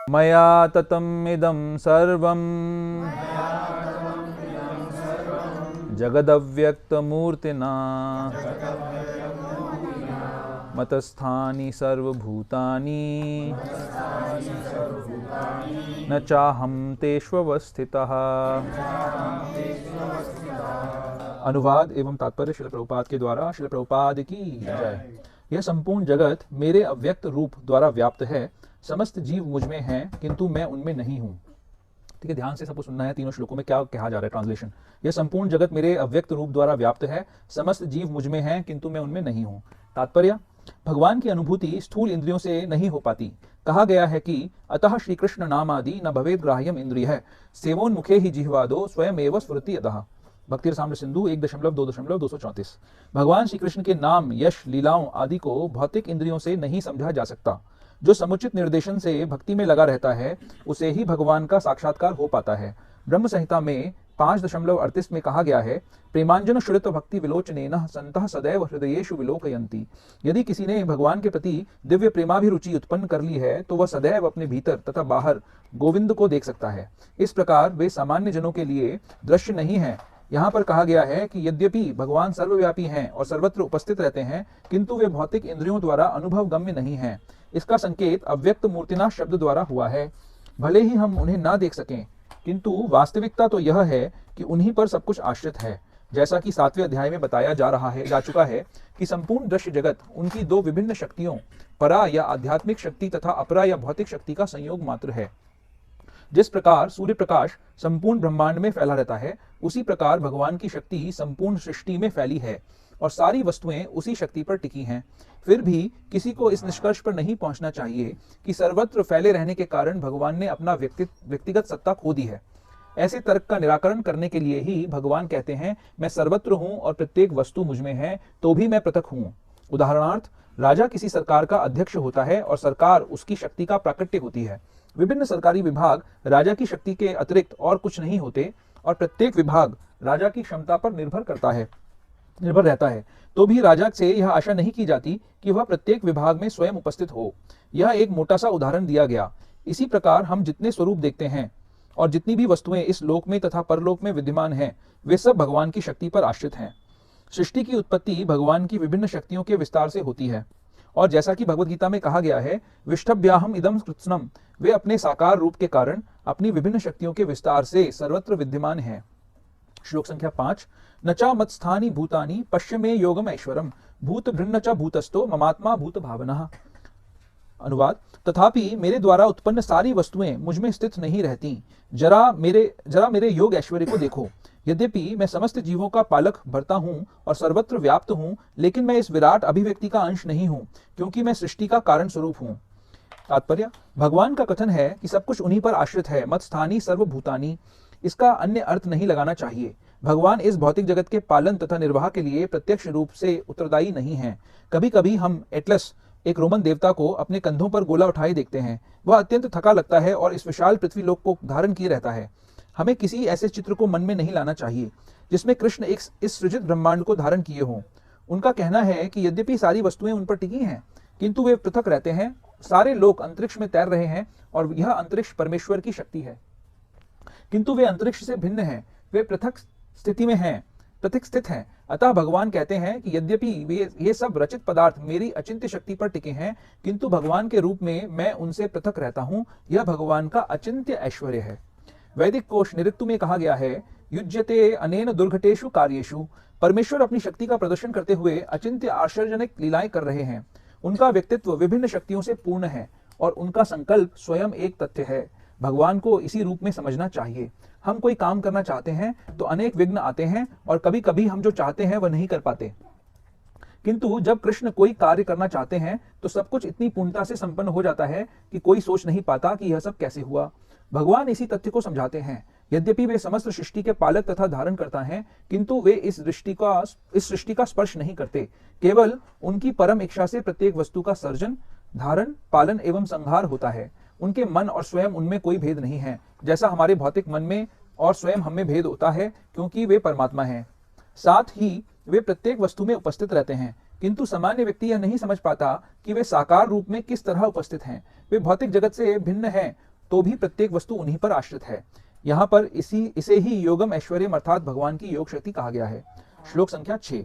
मया ततम् इदं सर्वं जगदव्यक्तमूर्तिना मतस्थानि सर्वभूतानि न चाहं तेष्वस्थितः। अनुवाद एवं तात्पर्य श्रील प्रभुपाद के द्वारा। श्रील प्रभुपाद की जय। यह संपूर्ण जगत मेरे अव्यक्त रूप द्वारा व्याप्त है। समस्त जीव मुझ में हैं किंतु मैं उनमें नहीं हूँ। ठीक है, ध्यान से सबको सुनना है। तीनों श्लोकों में क्या कहा जा रहा है, ट्रांसलेशन। यह संपूर्ण जगत मेरे अव्यक्त रूप द्वारा व्याप्त है। समस्त जीव मुझ में हैं किंतु मैं उनमें नहीं हूँ। तात्पर्य, भगवान की अनुभूति स्थूल इंद्रियों से नहीं हो पाती। कहा गया है कि अतः श्री कृष्ण नामादि न भवेद ग्राह्यम इंद्रिय सेवोन्मुखे ही जिह्वादो स्वयं एव स्फुरति अतः। भक्ति रसामृत सिंधु 1.2.234। भगवान श्री कृष्ण के नाम, यश, लीलाओं आदि को भौतिक इंद्रियों से नहीं समझा जा सकता। जो समुचित निर्देशन से भक्ति में लगा रहता है उसे ही भगवान का साक्षात्कार हो पाता है। ब्रह्म संहिता में 5.38 में कहा गया है, प्रेमांजन श्रुत भक्ति विलोचनेन संतः सदैव हृदयेषु विलोकयन्ति। यदि किसी ने भगवान के प्रति दिव्य प्रेमाभिरुचि उत्पन्न कर ली है तो वह सदैव अपने भीतर तथा बाहर गोविंद को देख सकता है। इस प्रकार वे सामान्य जनों के लिए दृश्य नहीं है। यहाँ पर कहा गया है कि यद्यपि भगवान सर्वव्यापी हैं और सर्वत्र उपस्थित रहते हैं किंतु वे भौतिक इंद्रियों द्वारा अनुभव गम्य नहीं हैं। इसका संकेत अव्यक्त मूर्तिना शब्द द्वारा हुआ है। भले ही हम उन्हें ना देख सकें किंतु वास्तविकता तो यह है कि उन्हीं पर सब कुछ आश्रित है। जैसा कि 7वें अध्याय में बताया जा चुका है कि संपूर्ण दृश्य जगत उनकी दो विभिन्न शक्तियों, परा या आध्यात्मिक शक्ति तथा अपरा या भौतिक शक्ति का संयोग मात्र है। जिस प्रकार सूर्य प्रकाश संपूर्ण ब्रह्मांड में फैला रहता है, उसी प्रकार भगवान की शक्ति संपूर्ण सृष्टि में फैली है और सारी वस्तुएं उसी शक्ति पर टिकी हैं। फिर भी किसी को इस निष्कर्ष पर नहीं पहुंचना चाहिए कि सर्वत्र फैले रहने के कारण भगवान ने अपना व्यक्तिगत सत्ता खो दी है। ऐसे तर्क का निराकरण करने के लिए ही भगवान कहते हैं, मैं सर्वत्र हूं और प्रत्येक वस्तु मुझ में है तो भी मैं पृथक हूं। उदाहरणार्थ, राजा किसी सरकार का अध्यक्ष होता है और सरकार उसकी शक्ति का प्राकट्य होती है। विभिन्न सरकारी विभाग राजा की शक्ति के अतिरिक्त और कुछ नहीं होते और प्रत्येक विभाग राजा की क्षमता पर निर्भर रहता है। तो भी राजा से यह आशा नहीं की जाती कि वह प्रत्येक विभाग में स्वयं उपस्थित हो। यह एक मोटा सा उदाहरण दिया गया। इसी प्रकार हम जितने स्वरूप देखते हैं और जितनी भी वस्तुएं इस लोक में तथा परलोक में विद्यमान हैं, वे सब भगवान की शक्ति पर आश्रित हैं। सृष्टि की उत्पत्ति भगवान की विभिन्न शक्तियों के विस्तार से होती है और जैसा कि भगवद गीता में कहा गया है, विष्टभ्याहम इदम कृत्स्नम, वे अपने साकार रूप के कारण अपनी विभिन्न शक्तियों के विस्तार से सर्वत्र विद्यमान हैं। श्लोक संख्या 5। न चा मत्स्थानि भूतानि पश्य मे योगम ऐश्वरम भूत भृन्न च भूतस्थो ममात्मा भूत भावनः। अनुवाद, तथापि मेरे द्वारा उत्पन्न सारी वस्तुएं मुझ में स्थित नहीं रहती। जरा मेरे योग ऐश्वर्य को देखो। यद्यपि मैं समस्त जीवों का पालक भरता हूं और सर्वत्र व्याप्त हूं, लेकिन मैं इस विराट अभिव्यक्ति का अंश नहीं हूं क्योंकि मैं सृष्टि का कारण स्वरूप हूं। तात्पर्य, भगवान का कथन है कि सब कुछ उन्हीं पर आश्रित है। मत स्थानी सर्वभूतानी, इसका अन्य अर्थ नहीं लगाना चाहिए। भगवान इस भौतिक जगत के पालन तथा निर्वाह के लिए प्रत्यक्ष रूप से उत्तरदायी नहीं है। कभी कभी हम एटलस, एक रोमन देवता को अपने कंधों पर गोला उठाए देखते हैं। वह अत्यंत थका लगता है और इस विशाल पृथ्वी लोक को धारण किए रहता है। हमें किसी ऐसे चित्र को मन में नहीं लाना चाहिए जिसमें कृष्ण इस सृजित ब्रह्मांड को धारण किए हों। उनका कहना है कि यद्यपि सारी वस्तुएं उन पर टिकी हैं किंतु वे पृथक रहते हैं। सारे लोग अंतरिक्ष में तैर रहे हैं और यह अंतरिक्ष परमेश्वर की शक्ति है, किंतु वे अंतरिक्ष से भिन्न हैं। वे पृथक स्थित हैं। अतः भगवान कहते हैं कि यद्यपि ये सब रचित पदार्थ मेरी अचिंत्य शक्ति पर टिके हैं किंतु भगवान के रूप में मैं उनसे पृथक रहता हूं। यह भगवान का अचिंत्य ऐश्वर्य है। वैदिक कोश निरुक्त में कहा गया है, युज्यते अनेन दुर्घटेषु कार्येषु। परमेश्वर अपनी शक्ति का प्रदर्शन करते हुए अचिंत्य आश्चर्यजनक लीलाएं कर रहे हैं। उनका व्यक्तित्व विभिन्न शक्तियों से पूर्ण है और उनका संकल्प स्वयं एक तथ्य है। भगवान को इसी रूप में समझना चाहिए। हम कोई काम करना चाहते हैं तो अनेक विघ्न आते हैं और कभी कभी हम जो चाहते हैं वह नहीं कर पाते, किंतु जब कृष्ण कोई कार्य करना चाहते हैं तो सब कुछ इतनी पूर्णता से संपन्न हो जाता है कि कोई सोच नहीं पाता कि यह सब कैसे हुआ। भगवान इसी तथ्य को समझाते हैं। यद्यपि वे समस्त सृष्टि के पालक तथा धारण करता हैं किंतु वे इस सृष्टि का स्पर्श नहीं करते। केवल उनकी परम इच्छा से प्रत्येक वस्तु का सर्जन, धारण, पालन एवं संहार होता है। उनके मन और स्वयं उनमें कोई भेद नहीं है, जैसा हमारे भौतिक मन में और स्वयं हमें भेद होता है, क्योंकि वे परमात्मा हैं। साथ ही वे प्रत्येक वस्तु में उपस्थित रहते हैं, किंतु सामान्य व्यक्ति यह नहीं समझ पाता कि वे साकार रूप में किस तरह उपस्थित हैं। वे भौतिक जगत से भिन्न हैं तो भी प्रत्येक वस्तु उन्हीं पर आश्रित है। यहाँ पर इसे ही योगम ऐश्वर्यम अर्थात भगवान की योग शक्ति कहा गया है। श्लोक संख्या 6।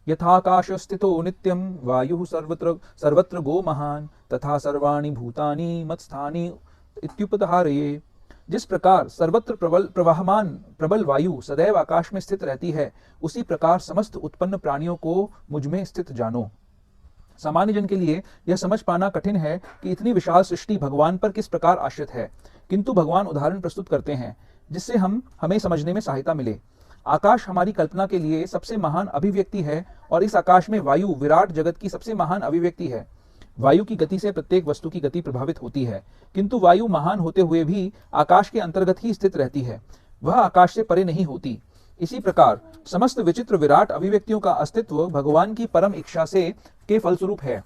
यथाकाश स्थितो नित्यम वायु सर्वत्र गो महान तथा सर्वाणि भूतानि मत्स्थानि इत्युपधारये। जिस प्रकार सर्वत्र प्रवाहमान प्रबल वायु सदैव आकाश में स्थित रहती है, उसी प्रकार समस्त उत्पन्न प्राणियों को मुझ में स्थित जानो। सामान्य जन के लिए यह समझ पाना कठिन है कि इतनी विशाल सृष्टि भगवान पर किस प्रकार आश्रित है, किंतु भगवान उदाहरण प्रस्तुत करते हैं जिससे हमें समझने में सहायता मिले। आकाश हमारी कल्पना के लिए सबसे महान अभिव्यक्ति है और इस आकाश में वायु विराट जगत की सबसे महान अभिव्यक्ति है। वायु की गति से प्रत्येक वस्तु की गति प्रभावित होती है, किंतु वायु महान होते हुए भी आकाश के अंतर्गत ही स्थित रहती है, वह आकाश से परे नहीं होती। इसी प्रकार समस्त विचित्र विराट अभिव्यक्तियों का अस्तित्व भगवान की परम इच्छा के फलस्वरूप है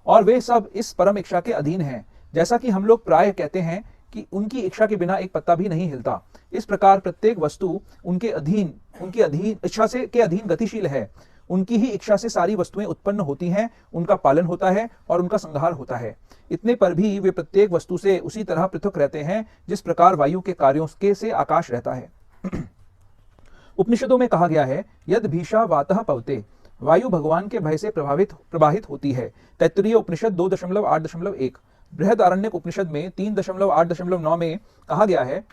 और वे सब इस परम इच्छा के अधीन हैं। जैसा कि हम लोग प्रायः कहते हैं कि उनकी इच्छा के बिना एक पत्ता भी नहीं हिलता, इस प्रकार प्रत्येक वस्तु उनके इच्छा के अधीन गतिशील है। उनकी ही इच्छा से सारी वस्तुएं उत्पन्न होती हैं, उनका पालन होता है और उनका संहार होता है। इतने पर भी वे प्रत्येक वस्तु से उसी तरह पृथक रहते हैं जिस प्रकार वायु के कार्यों से आकाश रहता है। उपनिषदों में कहा गया है, यद भीषा वातः पवते, वायु भगवान के भय से प्रवाहित होती है। तैत्तरीय उपनिषद 2.8.1। बृहदारण्यक उपनिषद में 3.8.9 में कहा गया है,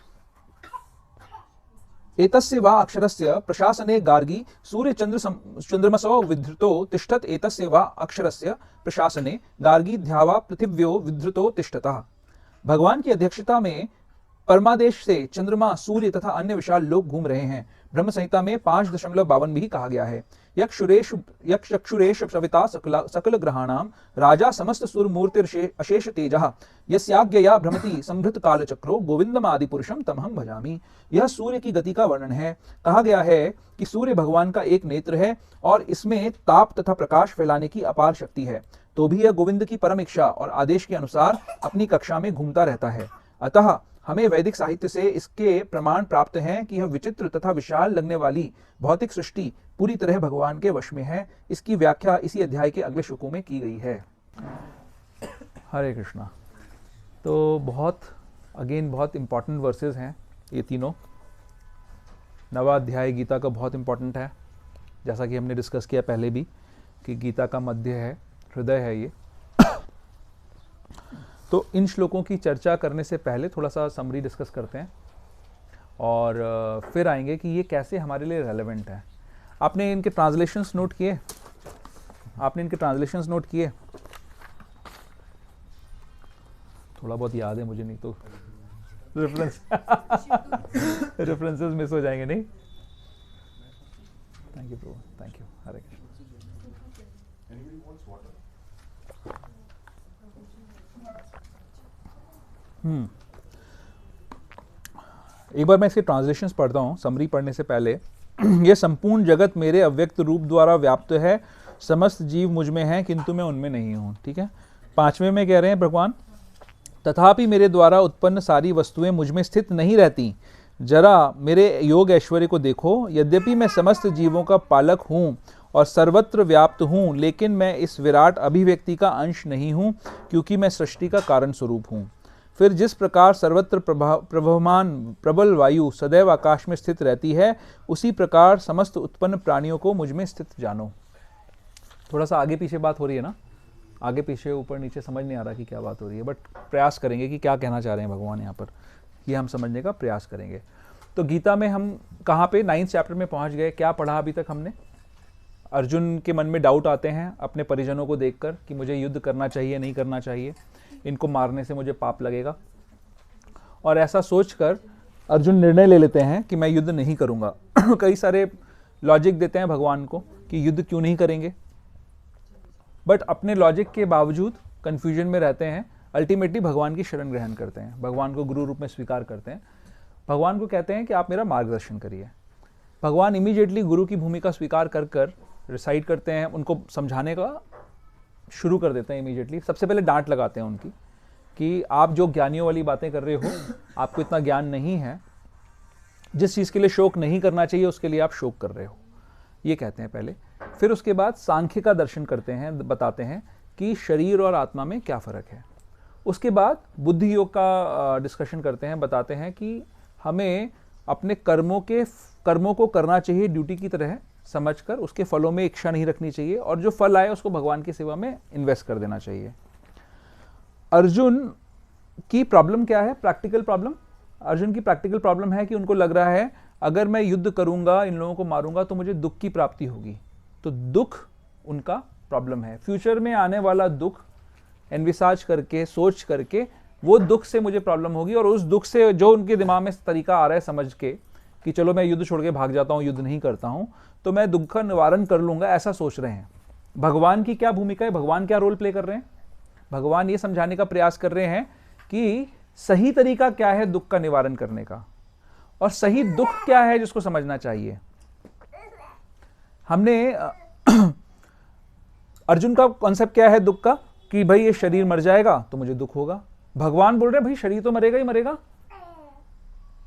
एतस्य वा अक्षरस्य प्रशासने गार्गी सूर्य चंद्रमसो विधृतो तिष्ठत एतस्य वा अक्षरस्य प्रशासने गार्गी ध्यावा पृथिव्यो विधृतो तिष्ठतः। भगवान की अध्यक्षता में परमादेश से चंद्रमा, सूर्य तथा अन्य विशाल लोग घूम रहे हैं। ब्रह्म संहिता में 5.52 भी कहा गया है, यक्षुरेश सविता सकल ग्रहाणाम राजा समस्त सुरमूर्ति अशेष तेजः यस्याज्ञया भ्रमति संभृत कालचक्रो गोविंदम आदि पुरुषम तमहम भजामि। यह सूर्य की गति का वर्णन है। कहा गया है कि सूर्य भगवान का एक नेत्र है और इसमें ताप तथा प्रकाश फैलाने की अपार शक्ति है, तो भी यह गोविंद की परम इच्छा और आदेश के अनुसार अपनी कक्षा में घूमता रहता है। अतः हमें वैदिक साहित्य से इसके प्रमाण प्राप्त हैं कि यह विचित्र तथा विशाल लगने वाली भौतिक सृष्टि पूरी तरह भगवान के वश में है। इसकी व्याख्या इसी अध्याय के अगले श्लोकों में की गई है। हरे कृष्णा। तो बहुत इंपॉर्टेंट वर्सेस हैं ये तीनों। नवा अध्याय गीता का बहुत इंपॉर्टेंट है, जैसा कि हमने डिस्कस किया पहले भी कि गीता का मध्य है, हृदय है ये। तो इन श्लोकों की चर्चा करने से पहले थोड़ा सा समरी डिस्कस करते हैं और फिर आएंगे कि ये कैसे हमारे लिए रेलेवेंट है। आपने इनके ट्रांसलेशंस नोट किए? थोड़ा बहुत याद है मुझे, नहीं तो रेफरेंसेस मिस हो जाएंगे। नहीं, थैंक यू प्रभु, थैंक यू। हरे कृष्ण। एक बार मैं इसके ट्रांसलेशंस पढ़ता हूँ समरी पढ़ने से पहले। यह संपूर्ण जगत मेरे अव्यक्त रूप द्वारा व्याप्त है, समस्त जीव मुझ में हैं किंतु मैं उनमें नहीं हूँ। ठीक है। 5वें में कह रहे हैं भगवान, तथापि मेरे द्वारा उत्पन्न सारी वस्तुएं मुझ में स्थित नहीं रहती। जरा मेरे योग ऐश्वर्य को देखो। यद्यपि मैं समस्त जीवों का पालक हूँ और सर्वत्र व्याप्त हूँ, लेकिन मैं इस विराट अभिव्यक्ति का अंश नहीं हूँ, क्योंकि मैं सृष्टि का कारण स्वरूप हूँ। फिर जिस प्रकार सर्वत्र प्रवहमान प्रबल वायु सदैव आकाश में स्थित रहती है, उसी प्रकार समस्त उत्पन्न प्राणियों को मुझ में स्थित जानो। थोड़ा सा आगे पीछे बात हो रही है ना, आगे पीछे ऊपर नीचे समझ नहीं आ रहा कि क्या बात हो रही है, बट प्रयास करेंगे कि क्या कहना चाह रहे हैं भगवान यहाँ पर, ये हम समझने का प्रयास करेंगे। तो गीता में हम कहाँ पे 9th चैप्टर में पहुँच गए? क्या पढ़ा अभी तक हमने? अर्जुन के मन में डाउट आते हैं अपने परिजनों को देखकर कि मुझे युद्ध करना चाहिए, नहीं करना चाहिए, इनको मारने से मुझे पाप लगेगा। और ऐसा सोचकर अर्जुन निर्णय ले लेते हैं कि मैं युद्ध नहीं करूंगा। कई सारे लॉजिक देते हैं भगवान को कि युद्ध क्यों नहीं करेंगे, बट अपने लॉजिक के बावजूद कंफ्यूजन में रहते हैं। अल्टीमेटली भगवान की शरण ग्रहण करते हैं, भगवान को गुरु रूप में स्वीकार करते हैं। भगवान को कहते हैं कि आप मेरा मार्गदर्शन करिए। भगवान इमीडिएटली गुरु की भूमिका स्वीकार कर रिसाइड करते हैं, उनको समझाने का शुरू कर देते हैं। इमीडिएटली सबसे पहले डांट लगाते हैं उनकी कि आप जो ज्ञानियों वाली बातें कर रहे हो, आपको इतना ज्ञान नहीं है, जिस चीज़ के लिए शोक नहीं करना चाहिए उसके लिए आप शोक कर रहे हो, ये कहते हैं पहले। फिर उसके बाद सांख्य का दर्शन करते हैं, बताते हैं कि शरीर और आत्मा में क्या फ़र्क है। उसके बाद बुद्धि योग का डिस्कशन करते हैं, बताते हैं कि हमें अपने कर्मों को करना चाहिए ड्यूटी की तरह समझकर, उसके फलों में इच्छा नहीं रखनी चाहिए और जो फल आए उसको भगवान की सेवा में इन्वेस्ट कर देना चाहिए। अर्जुन की प्रॉब्लम क्या है? Practical problem. अर्जुन की प्रैक्टिकल प्रॉब्लम है कि उनको लग रहा है अगर मैं युद्ध करूंगा, इन लोगों को मारूंगा तो मुझे दुख की प्राप्ति होगी। तो दुख उनका प्रॉब्लम है। फ्यूचर में आने वाला दुख एनविसाज करके, सोच करके, वो दुख से मुझे प्रॉब्लम होगी और उस दुख से जो उनके दिमाग में तरीका आ रहा है समझ के कि चलो मैं युद्ध छोड़ के भाग जाता हूँ, युद्ध नहीं करता हूँ, तो मैं दुख का निवारण कर लूंगा, ऐसा सोच रहे हैं। भगवान की क्या भूमिका है? भगवान क्या रोल प्ले कर रहे हैं? भगवान ये समझाने का प्रयास कर रहे हैं कि सही तरीका क्या है दुख का निवारण करने का और सही दुख क्या है जिसको समझना चाहिए। हमने अर्जुन का कॉन्सेप्ट क्या है दुख का? कि भाई ये शरीर मर जाएगा तो मुझे दुख होगा। भगवान बोल रहे हैं भाई शरीर तो मरेगा ही मरेगा,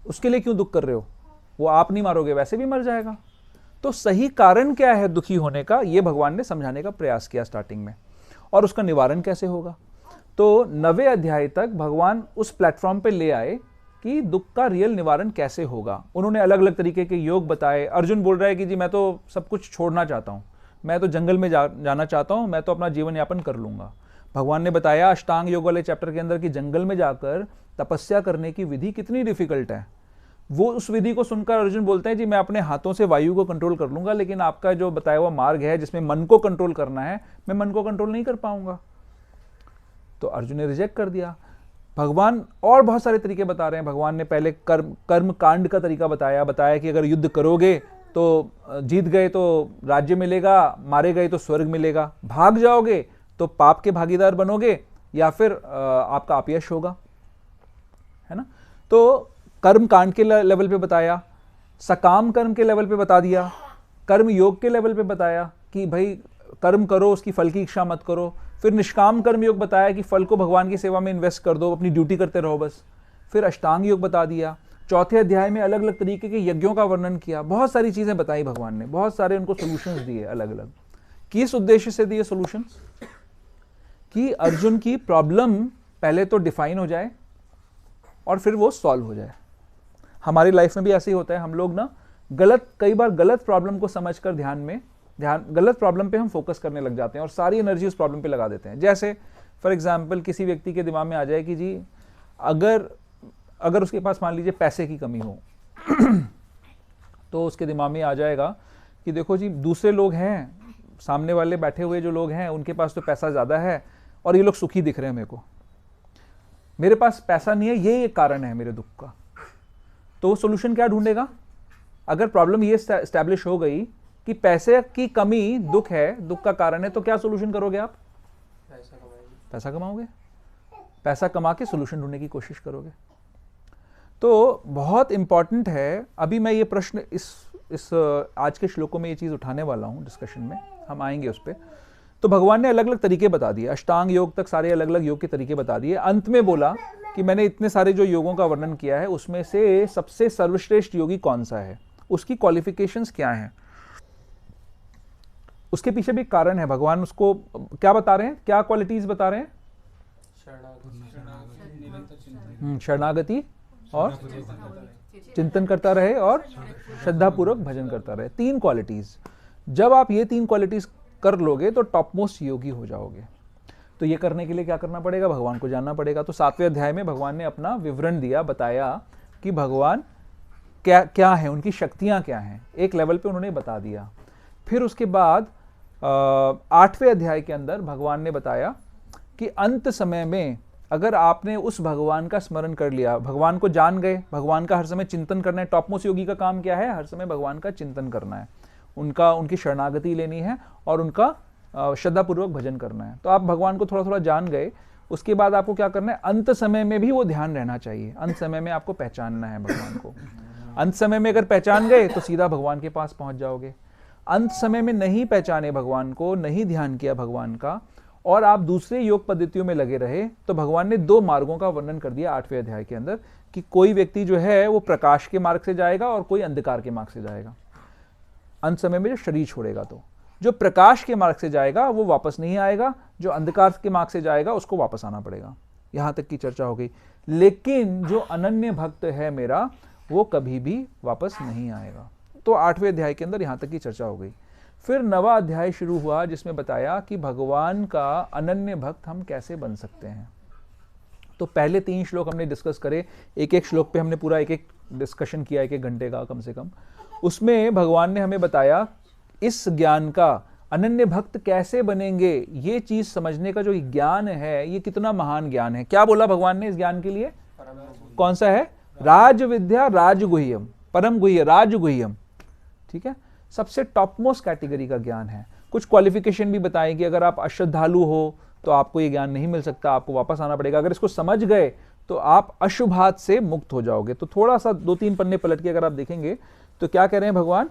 उसके लिए क्यों दुख कर रहे हो? वो आप नहीं मारोगे वैसे भी मर जाएगा। तो सही कारण क्या है दुखी होने का, ये भगवान ने समझाने का प्रयास किया स्टार्टिंग में, और उसका निवारण कैसे होगा। तो 9वें अध्याय तक भगवान उस प्लेटफॉर्म पे ले आए कि दुख का रियल निवारण कैसे होगा। उन्होंने अलग अलग तरीके के योग बताए। अर्जुन बोल रहा है कि जी मैं तो सब कुछ छोड़ना चाहता हूँ, मैं तो जंगल में जाना चाहता हूँ, मैं तो अपना जीवन यापन कर लूंगा। भगवान ने बताया अष्टांग योग वाले चैप्टर के अंदर कि जंगल में जाकर तपस्या करने की विधि कितनी डिफिकल्ट है। वो उस विधि को सुनकर अर्जुन बोलते हैं जी मैं अपने हाथों से वायु को कंट्रोल कर लूंगा, लेकिन आपका जो बताया हुआ मार्ग है जिसमें मन को कंट्रोल करना है, मैं मन को कंट्रोल नहीं कर पाऊंगा। तो अर्जुन ने रिजेक्ट कर दिया। भगवान और बहुत सारे तरीके बता रहे हैं। भगवान ने पहले कर्म कांड का तरीका बताया कि अगर युद्ध करोगे तो जीत गए तो राज्य मिलेगा, मारे गए तो स्वर्ग मिलेगा, भाग जाओगे तो पाप के भागीदार बनोगे या फिर आपका अपयश होगा, है ना। तो कर्म कांड के लेवल पे बताया, सकाम कर्म के लेवल पे बता दिया, कर्म योग के लेवल पे बताया कि भाई कर्म करो, उसकी फल की इच्छा मत करो। फिर निष्काम कर्म योग बताया कि फल को भगवान की सेवा में इन्वेस्ट कर दो, अपनी ड्यूटी करते रहो बस। फिर अष्टांग योग बता दिया। चौथे अध्याय में अलग अलग तरीके के यज्ञों का वर्णन किया। बहुत सारी चीजें बताई भगवान ने, बहुत सारे उनको सोल्यूशंस दिए अलग अलग। किस उद्देश्य से दिए सोल्यूशंस? कि अर्जुन की प्रॉब्लम पहले तो डिफाइन हो जाए और फिर वो सॉल्व हो जाए। हमारी लाइफ में भी ऐसे ही होता है, हम लोग ना कई बार गलत प्रॉब्लम को समझकर गलत प्रॉब्लम पे हम फोकस करने लग जाते हैं और सारी एनर्जी उस प्रॉब्लम पे लगा देते हैं। जैसे फॉर एग्जांपल किसी व्यक्ति के दिमाग में आ जाए कि जी अगर उसके पास मान लीजिए पैसे की कमी हो तो उसके दिमाग में आ जाएगा कि देखो जी दूसरे लोग हैं, सामने वाले बैठे हुए जो लोग हैं उनके पास तो पैसा ज़्यादा है और ये लोग सुखी दिख रहे हैं, मेरे पास पैसा नहीं है, ये एक कारण है मेरे दुख का। तो वो सोल्यूशन क्या ढूंढेगा? अगर प्रॉब्लम ये एस्टैब्लिश हो गई कि पैसे की कमी दुख है, दुख का कारण है, तो क्या सोल्यूशन करोगे आप? पैसा कमाओगे, पैसा कमा के सोल्यूशन ढूंढने की कोशिश करोगे। तो बहुत इंपॉर्टेंट है। अभी मैं ये प्रश्न इस आज के श्लोकों में ये चीज उठाने वाला हूं, डिस्कशन में हम आएंगे उस पर। तो भगवान ने अलग अलग तरीके बता दिए, अष्टांग योग तक सारे अलग अलग योग के तरीके बता दिए। अंत में बोला कि मैंने इतने सारे जो योगों का वर्णन किया है उसमें से सबसे सर्वश्रेष्ठ योगी कौन सा है, उसकी क्वालिफिकेशंस क्या हैं, उसके पीछे भी कारण है। भगवान उसको क्या बता रहे हैं, क्या क्वालिटीज बता रहे हैं? शरणागति और चिंतन करता रहे और श्रद्धापूर्वक भजन करता रहे। 3 क्वालिटीज। जब आप ये 3 क्वालिटीज कर लोगे तो टॉप मोस्ट योगी हो जाओगे। तो ये करने के लिए क्या करना पड़ेगा? भगवान को जानना पड़ेगा। तो 7वें अध्याय में भगवान ने अपना विवरण दिया, बताया कि भगवान क्या है, उनकी शक्तियां क्या हैं, एक लेवल पे उन्होंने बता दिया। फिर उसके बाद 8वें अध्याय के अंदर भगवान ने बताया कि अंत समय में अगर आपने उस भगवान का स्मरण कर लिया, भगवान को जान गए, भगवान का हर समय चिंतन करना है। टॉप मोस्ट योगी का काम क्या है? हर समय भगवान का चिंतन करना है, उनकी शरणागति लेनी है और उनका श्रद्धापूर्वक भजन करना है। तो आप भगवान को थोड़ा थोड़ा जान गए, उसके बाद आपको क्या करना है? अंत समय में भी वो ध्यान रहना चाहिए। अंत समय में आपको पहचानना है भगवान को। अंत समय में अगर पहचान गए तो सीधा भगवान के पास पहुंच जाओगे। अंत समय में नहीं पहचाने भगवान को, नहीं ध्यान किया भगवान का, और आप दूसरे योग पद्धतियों में लगे रहे, तो भगवान ने 2 मार्गों का वर्णन कर दिया 8वें अध्याय के अंदर कि कोई व्यक्ति जो है वो प्रकाश के मार्ग से जाएगा और कोई अंधकार के मार्ग से जाएगा। अंत समय में जो शरीर छोड़ेगा, तो जो प्रकाश के मार्ग से जाएगा वो वापस नहीं आएगा, जो अंधकार के मार्ग से जाएगा उसको वापस आना पड़ेगा। यहाँ तक की चर्चा हो गई। लेकिन जो अनन्य भक्त है मेरा, वो कभी भी वापस नहीं आएगा। तो 8वें अध्याय के अंदर यहाँ तक की चर्चा हो गई। फिर 9वां अध्याय शुरू हुआ, जिसमें बताया कि भगवान का अनन्य भक्त हम कैसे बन सकते हैं। तो पहले 3 श्लोक हमने डिस्कस करे, एक एक श्लोक पे हमने पूरा एक एक डिस्कशन किया, 1-1 घंटे का कम से कम। उसमें भगवान ने हमें बताया इस ज्ञान का, अनन्य भक्त कैसे बनेंगे, ये चीज समझने का जो ज्ञान है, ये कितना महान ज्ञान है। क्या बोला भगवान ने इस ज्ञान के लिए? कौन सा है? राज विद्या राजगुह्यम, परम गुह्य राजगुह्यम। ठीक है, सबसे टॉप मोस्ट कैटेगरी का ज्ञान है। कुछ क्वालिफिकेशन भी बताएं कि अगर आप अश्रद्धालु हो तो आपको ये ज्ञान नहीं मिल सकता, आपको वापस आना पड़ेगा। अगर इसको समझ गए तो आप अशुभात से मुक्त हो जाओगे। तो थोड़ा सा 2-3 पन्ने पलट के अगर आप देखेंगे तो क्या कह रहे हैं भगवान?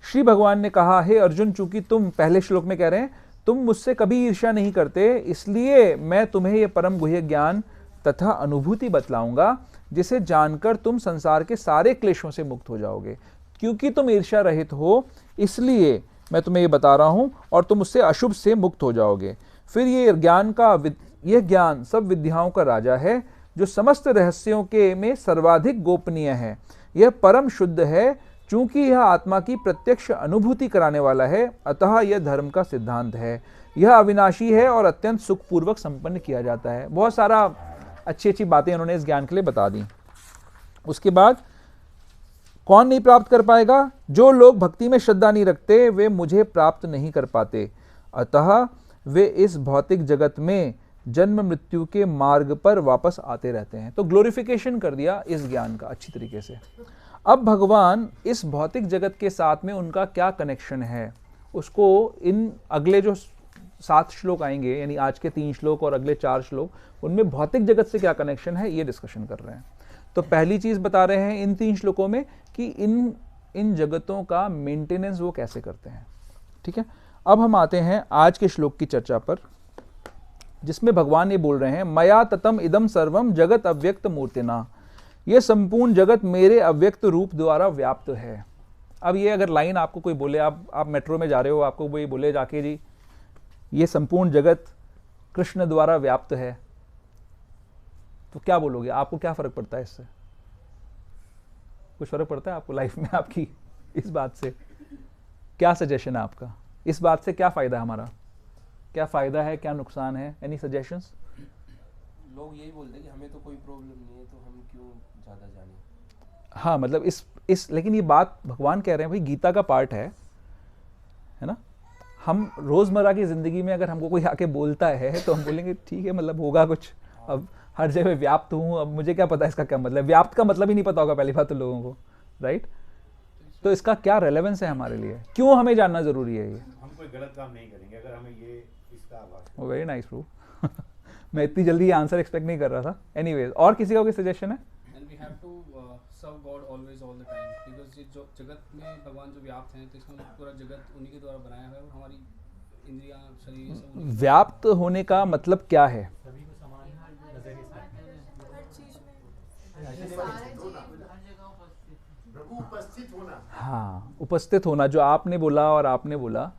श्री भगवान ने कहा, हे अर्जुन, चूंकि तुम, पहले श्लोक में कह रहे हैं, तुम मुझसे कभी ईर्ष्या नहीं करते, इसलिए मैं तुम्हें यह परम गुह्य ज्ञान तथा अनुभूति बतलाऊंगा, जिसे जानकर तुम संसार के सारे क्लेशों से मुक्त हो जाओगे। क्योंकि तुम ईर्ष्या रहित हो, इसलिए मैं तुम्हें ये बता रहा हूं, और तुम उससे अशुभ से मुक्त हो जाओगे। फिर यह ज्ञान सब विद्याओं का राजा है, जो समस्त रहस्यों के में सर्वाधिक गोपनीय है। यह परम शुद्ध है, चूंकि यह आत्मा की प्रत्यक्ष अनुभूति कराने वाला है, अतः यह धर्म का सिद्धांत है। यह अविनाशी है और अत्यंत सुखपूर्वक संपन्न किया जाता है। बहुत सारा अच्छी अच्छी बातें उन्होंने इस ज्ञान के लिए बता दी। उसके बाद कौन नहीं प्राप्त कर पाएगा? जो लोग भक्ति में श्रद्धा नहीं रखते, वे मुझे प्राप्त नहीं कर पाते, अतः वे इस भौतिक जगत में जन्म मृत्यु के मार्ग पर वापस आते रहते हैं। तो ग्लोरिफिकेशन कर दिया इस ज्ञान का अच्छी तरीके से। अब भगवान इस भौतिक जगत के साथ में उनका क्या कनेक्शन है, उसको इन अगले जो 7 श्लोक आएंगे, यानी आज के 3 श्लोक और अगले 4 श्लोक, उनमें भौतिक जगत से क्या कनेक्शन है, ये डिस्कशन कर रहे हैं। तो पहली चीज बता रहे हैं इन 3 श्लोकों में कि इन जगतों का मेंटेनेंस वो कैसे करते हैं। ठीक है, अब हम आते हैं आज के श्लोक की चर्चा पर, जिसमें भगवान ये बोल रहे हैं, मया ततम इदम सर्वम जगत अव्यक्त मूर्तिना। ये संपूर्ण जगत मेरे अव्यक्त रूप द्वारा व्याप्त है। अब ये अगर लाइन आपको कोई बोले, आप मेट्रो में जा रहे हो, आपको वो ये बोले जाके, जी ये संपूर्ण जगत कृष्ण द्वारा व्याप्त है, तो क्या बोलोगे? आपको क्या फर्क पड़ता है इससे? कुछ फर्क पड़ता है आपको लाइफ में आपकी इस बात से? क्या सजेशन है आपका? इस बात से क्या फायदा है हमारा? क्या फायदा है, क्या नुकसान है? Any suggestions? लोग यही बोलते हैं कि हमें तो कोई प्रॉब्लम नहीं है, तो हम क्यों ज्यादा जाने। हाँ, मतलब इस लेकिन ये बात भगवान कह रहे हैं, भाई गीता का पार्ट है ना। हम रोजमर्रा की जिंदगी में अगर हमको कोई आके बोलता है तो हम बोलेंगे ठीक है, मतलब होगा कुछ। अब हर जगह व्याप्त हूँ, अब मुझे क्या पता इसका क्या मतलब। व्याप्त का मतलब ही नहीं पता होगा पहली बात तो लोगों को, राइट? तो इसका क्या रेलेवेंस है हमारे लिए? क्यों हमें जानना जरूरी है ये? हम कोई गलत काम नहीं करेंगे अगर हमें ये इसका आभास। वो वेरी नाइस प्रूफ। मैं इतनी जल्दी ये आंसर एक्सपेक्ट नहीं कर रहा था। एनीवेज, और किसी का कोई सजेशन है? And we have to serve God always all the time, because ये जो जगत में भगवान जो व्याप्त हैं, तो इसका मतलब पूरा जगत उन्हीं के द्वारा बनाया हुआ है, और हमारी इंद्रियां, शरीर, ये सब उन्हीं के व्याप्त होने का मतलब क्या है? सभी को समान नजर के साथ प्रभु उपस्थित होना। हाँ, उपस्थित होना, जो आपने बोला और आपने बोला।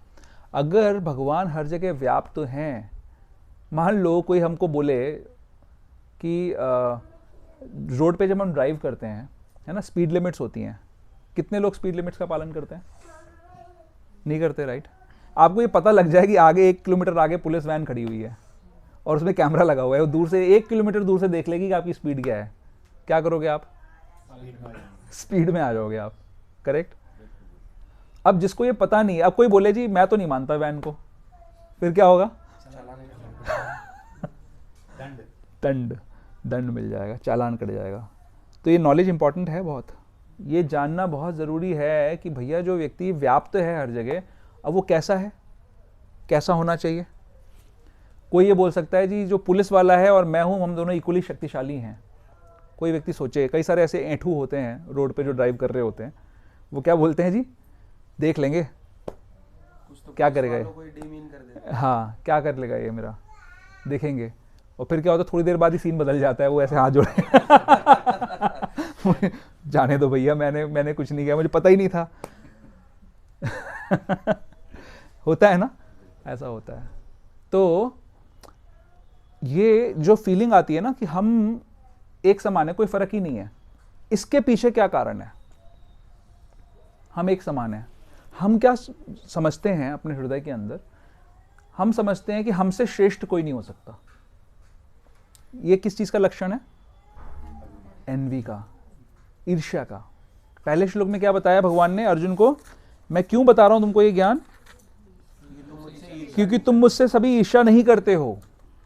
अगर भगवान हर जगह व्याप्त हैं, मान लो कोई हमको बोले कि रोड पे जब हम ड्राइव करते हैं, है ना, स्पीड लिमिट्स होती हैं, कितने लोग स्पीड लिमिट्स का पालन करते हैं? नहीं करते, राइट? आपको ये पता लग जाए कि आगे 1 किलोमीटर आगे पुलिस वैन खड़ी हुई है और उसमें कैमरा लगा हुआ है, वो दूर से 1 किलोमीटर दूर से देख लेगी कि आपकी स्पीड क्या है, क्या करोगे आप? स्पीड में आ जाओगे आप, करेक्ट? अब जिसको ये पता नहीं, अब कोई बोले जी मैं तो नहीं मानता वैन को, फिर क्या होगा? दंड मिल जाएगा, चालान कट जाएगा। तो ये नॉलेज इंपॉर्टेंट है बहुत, ये जानना बहुत ज़रूरी है कि भैया जो व्यक्ति व्याप्त है हर जगह, अब वो कैसा है, कैसा होना चाहिए। कोई ये बोल सकता है जी जो पुलिस वाला है और मैं हूँ, हम दोनों इक्वली शक्तिशाली हैं। कोई व्यक्ति सोचे, कई सारे ऐसे ऐंठू होते हैं रोड पे जो ड्राइव कर रहे होते हैं, वो क्या बोलते हैं जी, देख लेंगे कुछ तो क्या करेगा ये, कोई डीमीन कर देता है। हाँ क्या कर लेगा ये मेरा, देखेंगे। और फिर क्या होता है, थोड़ी देर बाद ही सीन बदल जाता है, वो ऐसे हाथ जोड़े जाने दो भैया, मैंने कुछ नहीं किया, मुझे पता ही नहीं था। होता है ना, ऐसा होता है। तो ये जो फीलिंग आती है ना कि हम एक समान है, कोई फर्क ही नहीं है, इसके पीछे क्या कारण है? हम एक समान है। हम क्या समझते हैं अपने हृदय के अंदर? हम समझते हैं कि हमसे श्रेष्ठ कोई नहीं हो सकता। ये किस चीज का लक्षण है? एनवी का, ईर्ष्या का। पहले श्लोक में क्या बताया भगवान ने अर्जुन को? मैं क्यों बता रहा हूं तुमको ये ज्ञान? क्योंकि तुम मुझसे सभी ईर्ष्या नहीं करते हो,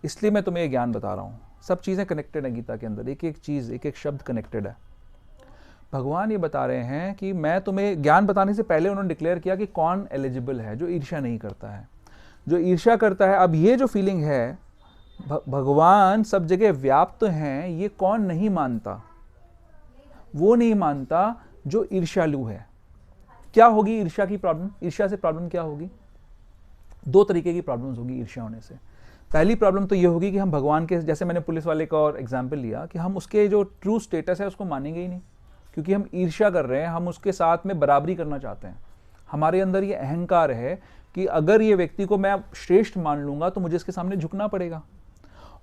इसलिए मैं तुम्हें ये ज्ञान बता रहा हूं। सब चीजें कनेक्टेड है गीता के अंदर, एक एक चीज, एक एक शब्द कनेक्टेड है। भगवान ये बता रहे हैं कि मैं तुम्हें ज्ञान बताने से पहले उन्होंने डिक्लेयर किया कि कौन एलिजिबल है, जो ईर्ष्या नहीं करता है, जो ईर्ष्या करता है। अब ये जो फीलिंग है, भगवान सब जगह व्याप्त हैं, ये कौन नहीं मानता? वो नहीं मानता जो ईर्ष्यालु है। क्या होगी ईर्ष्या की प्रॉब्लम? ईर्ष्या से प्रॉब्लम क्या होगी? दो तरीके की प्रॉब्लम्स होगी ईर्ष्या होने से। पहली प्रॉब्लम तो ये होगी कि हम भगवान के, जैसे मैंने पुलिस वाले का और एग्जाम्पल लिया, कि हम उसके जो ट्रू स्टेटस है उसको मानेंगे ही नहीं, क्योंकि हम ईर्ष्या कर रहे हैं, हम उसके साथ में बराबरी करना चाहते हैं। हमारे अंदर ये अहंकार है कि अगर ये व्यक्ति को मैं श्रेष्ठ मान लूंगा तो मुझे इसके सामने झुकना पड़ेगा।